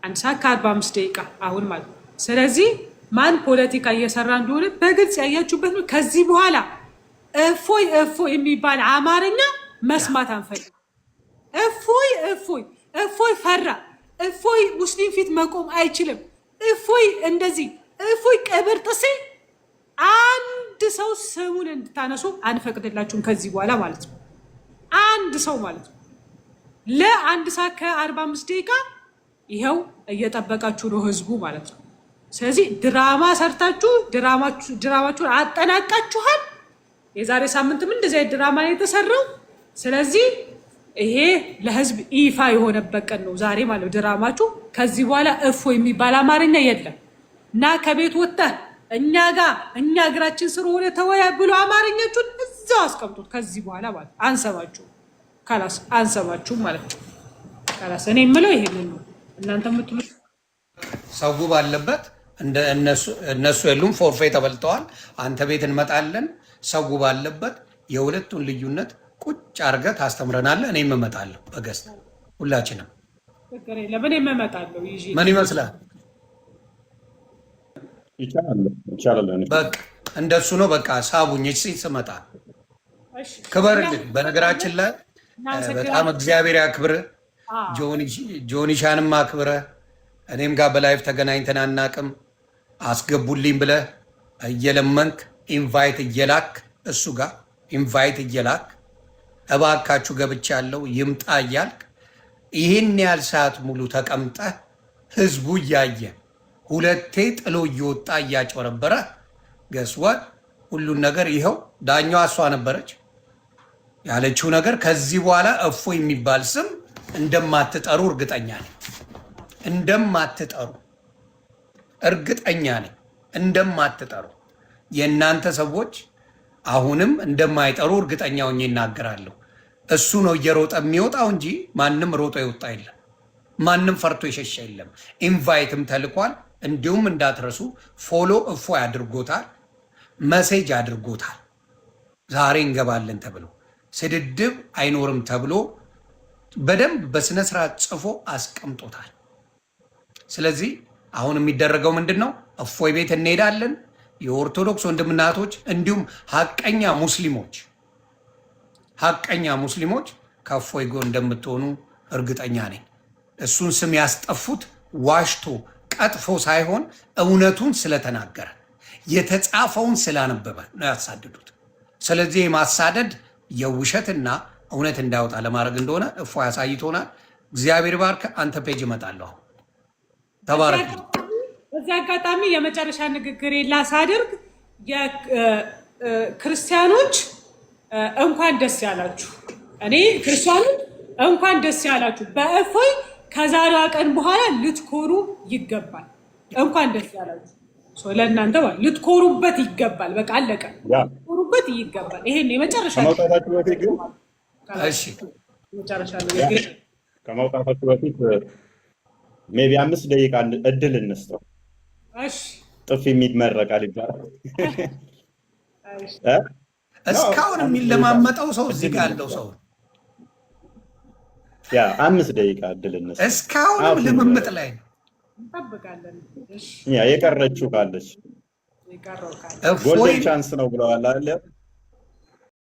1 ሰዓት ከ45 ደቂቃ አሁን ማለት ነው። ስለዚህ ማን ፖለቲካ እየሰራ እንደሆነ በግልጽ ያያችሁበት ነው። ከዚህ በኋላ እፎይ የሚባል አማርኛ መስማት አንፈልግ። እፎይ ፈራ፣ እፎይ ሙስሊም ፊት መቆም አይችልም፣ እፎይ እንደዚህ፣ እፎይ ቀብር ጥሴ አንድ ሰው ስሙን እንድታነሱ አንፈቅድላችሁም ከዚህ በኋላ ማለት ነው። አንድ ሰው ማለት ነው። ለ1 ሰዓት ከ45 ደቂቃ ይኸው እየጠበቃችሁ ነው ህዝቡ ማለት ነው። ስለዚህ ድራማ ሰርታችሁ ድራማችሁን አጠናቃችኋል። የዛሬ ሳምንትም እንደዚህ ድራማ ነው የተሰራው። ስለዚህ ይሄ ለህዝብ ይፋ የሆነበት ቀን ነው ዛሬ ማለት ነው። ድራማችሁ ከዚህ በኋላ የሚባል አማርኛ የለም እና ከቤት ወጥተህ እኛ እግራችን ስር ሆነ ተወያ ብሎ አማርኛችሁን እዛው አስቀምጡት። ከዚህ በኋላ ማለት አንሰማችሁም ማለት ነው። እኔ የምለው ይሄንን ነው። እናንተ የምትሉት ሰው ባለበት እነሱ የሉም፣ ፎርፌ ተበልተዋል። አንተ ቤት እንመጣለን። ሰው ባለበት የሁለቱን ልዩነት ቁጭ አድርገህ ታስተምረናለህ። እኔም እመጣለሁ በገስት ሁላችንም። ለምን እመጣለሁ? ምን ይመስላል? ይቻላል። በቃ እንደሱ ነው። በቃ ሳቡኝ ስመጣ ክበርልን። በነገራችን ላይ በጣም እግዚአብሔር ያክብር። ጆኒሻንም አክብረ እኔም ጋር በላይፍ ተገናኝተን አናቅም። አስገቡልኝ ብለህ እየለመንክ ኢንቫይት እየላክ እሱ ጋር ኢንቫይት እየላክ እባካችሁ ገብቻለሁ ይምጣ እያልክ ይህን ያህል ሰዓት ሙሉ ተቀምጠህ ህዝቡ እያየ ሁለቴ ጥሎ እየወጣ እያጭበረበረ ገስዋል ሁሉን ነገር ይኸው ዳኛዋ እሷ ነበረች ያለችው ነገር ከዚህ በኋላ እፎይ የሚባል ስም እንደማትጠሩ እርግጠኛ ነኝ። እንደማትጠሩ እርግጠኛ ነኝ። እንደማትጠሩ የእናንተ ሰዎች አሁንም እንደማይጠሩ እርግጠኛ ሆኜ እናገራለሁ። እሱ ነው እየሮጠ የሚወጣው እንጂ ማንም ሮጦ ይወጣ የለም። ማንም ፈርቶ የሸሸ የለም። ኢንቫይትም ተልኳል። እንዲሁም እንዳትረሱ ፎሎ እፎይ አድርጎታል፣ መሴጅ አድርጎታል። ዛሬ እንገባለን ተብሎ ስድድብ አይኖርም ተብሎ በደንብ በስነ ስርዓት ጽፎ አስቀምጦታል። ስለዚህ አሁን የሚደረገው ምንድን ነው? እፎይ ቤት እንሄዳለን። የኦርቶዶክስ ወንድምናቶች እንዲሁም ሀቀኛ ሙስሊሞች ከእፎይ ጎን እንደምትሆኑ እርግጠኛ ነኝ። እሱን ስም ያስጠፉት ዋሽቶ ቀጥፎ ሳይሆን እውነቱን ስለተናገረ የተጻፈውን ስላነበበ ነው ያሳደዱት። ስለዚህ የማሳደድ የውሸትና እውነት እንዳይወጣ ለማድረግ እንደሆነ እፎይ አሳይቶናል። እግዚአብሔር ባርክ። አንተ ፔጅ እመጣለሁ። ተባረክ። በዚህ አጋጣሚ የመጨረሻ ንግግር ላሳደርግ የክርስቲያኖች እንኳን ደስ ያላችሁ። እኔ ክርስቲያኖች እንኳን ደስ ያላችሁ። በእፎይ ከዛሬዋ ቀን በኋላ ልትኮሩ ይገባል። እንኳን ደስ ያላችሁ። ለእናንተ ልትኮሩበት ይገባል። በቃ አለቀ። ልትኮሩበት ይገባል። ይሄን የመጨረሻ ከመውጣታችሁ በፊት ግን ከመውጣታችሁ በፊት ሜቢ 5 ደቂቃ እድል እንስጠው። ጥፊ የሚመረቃል ይባላል። እስካሁን የሚለማመጠው ሰው እዚህ ጋር ያለው ሰው 5 ደቂቃ እድል እንስጠው። እስካሁንም ልምምጥ ላይ ነው። የቀረችው ካለች ጎልደን ቻንስ ነው ብለዋል አለ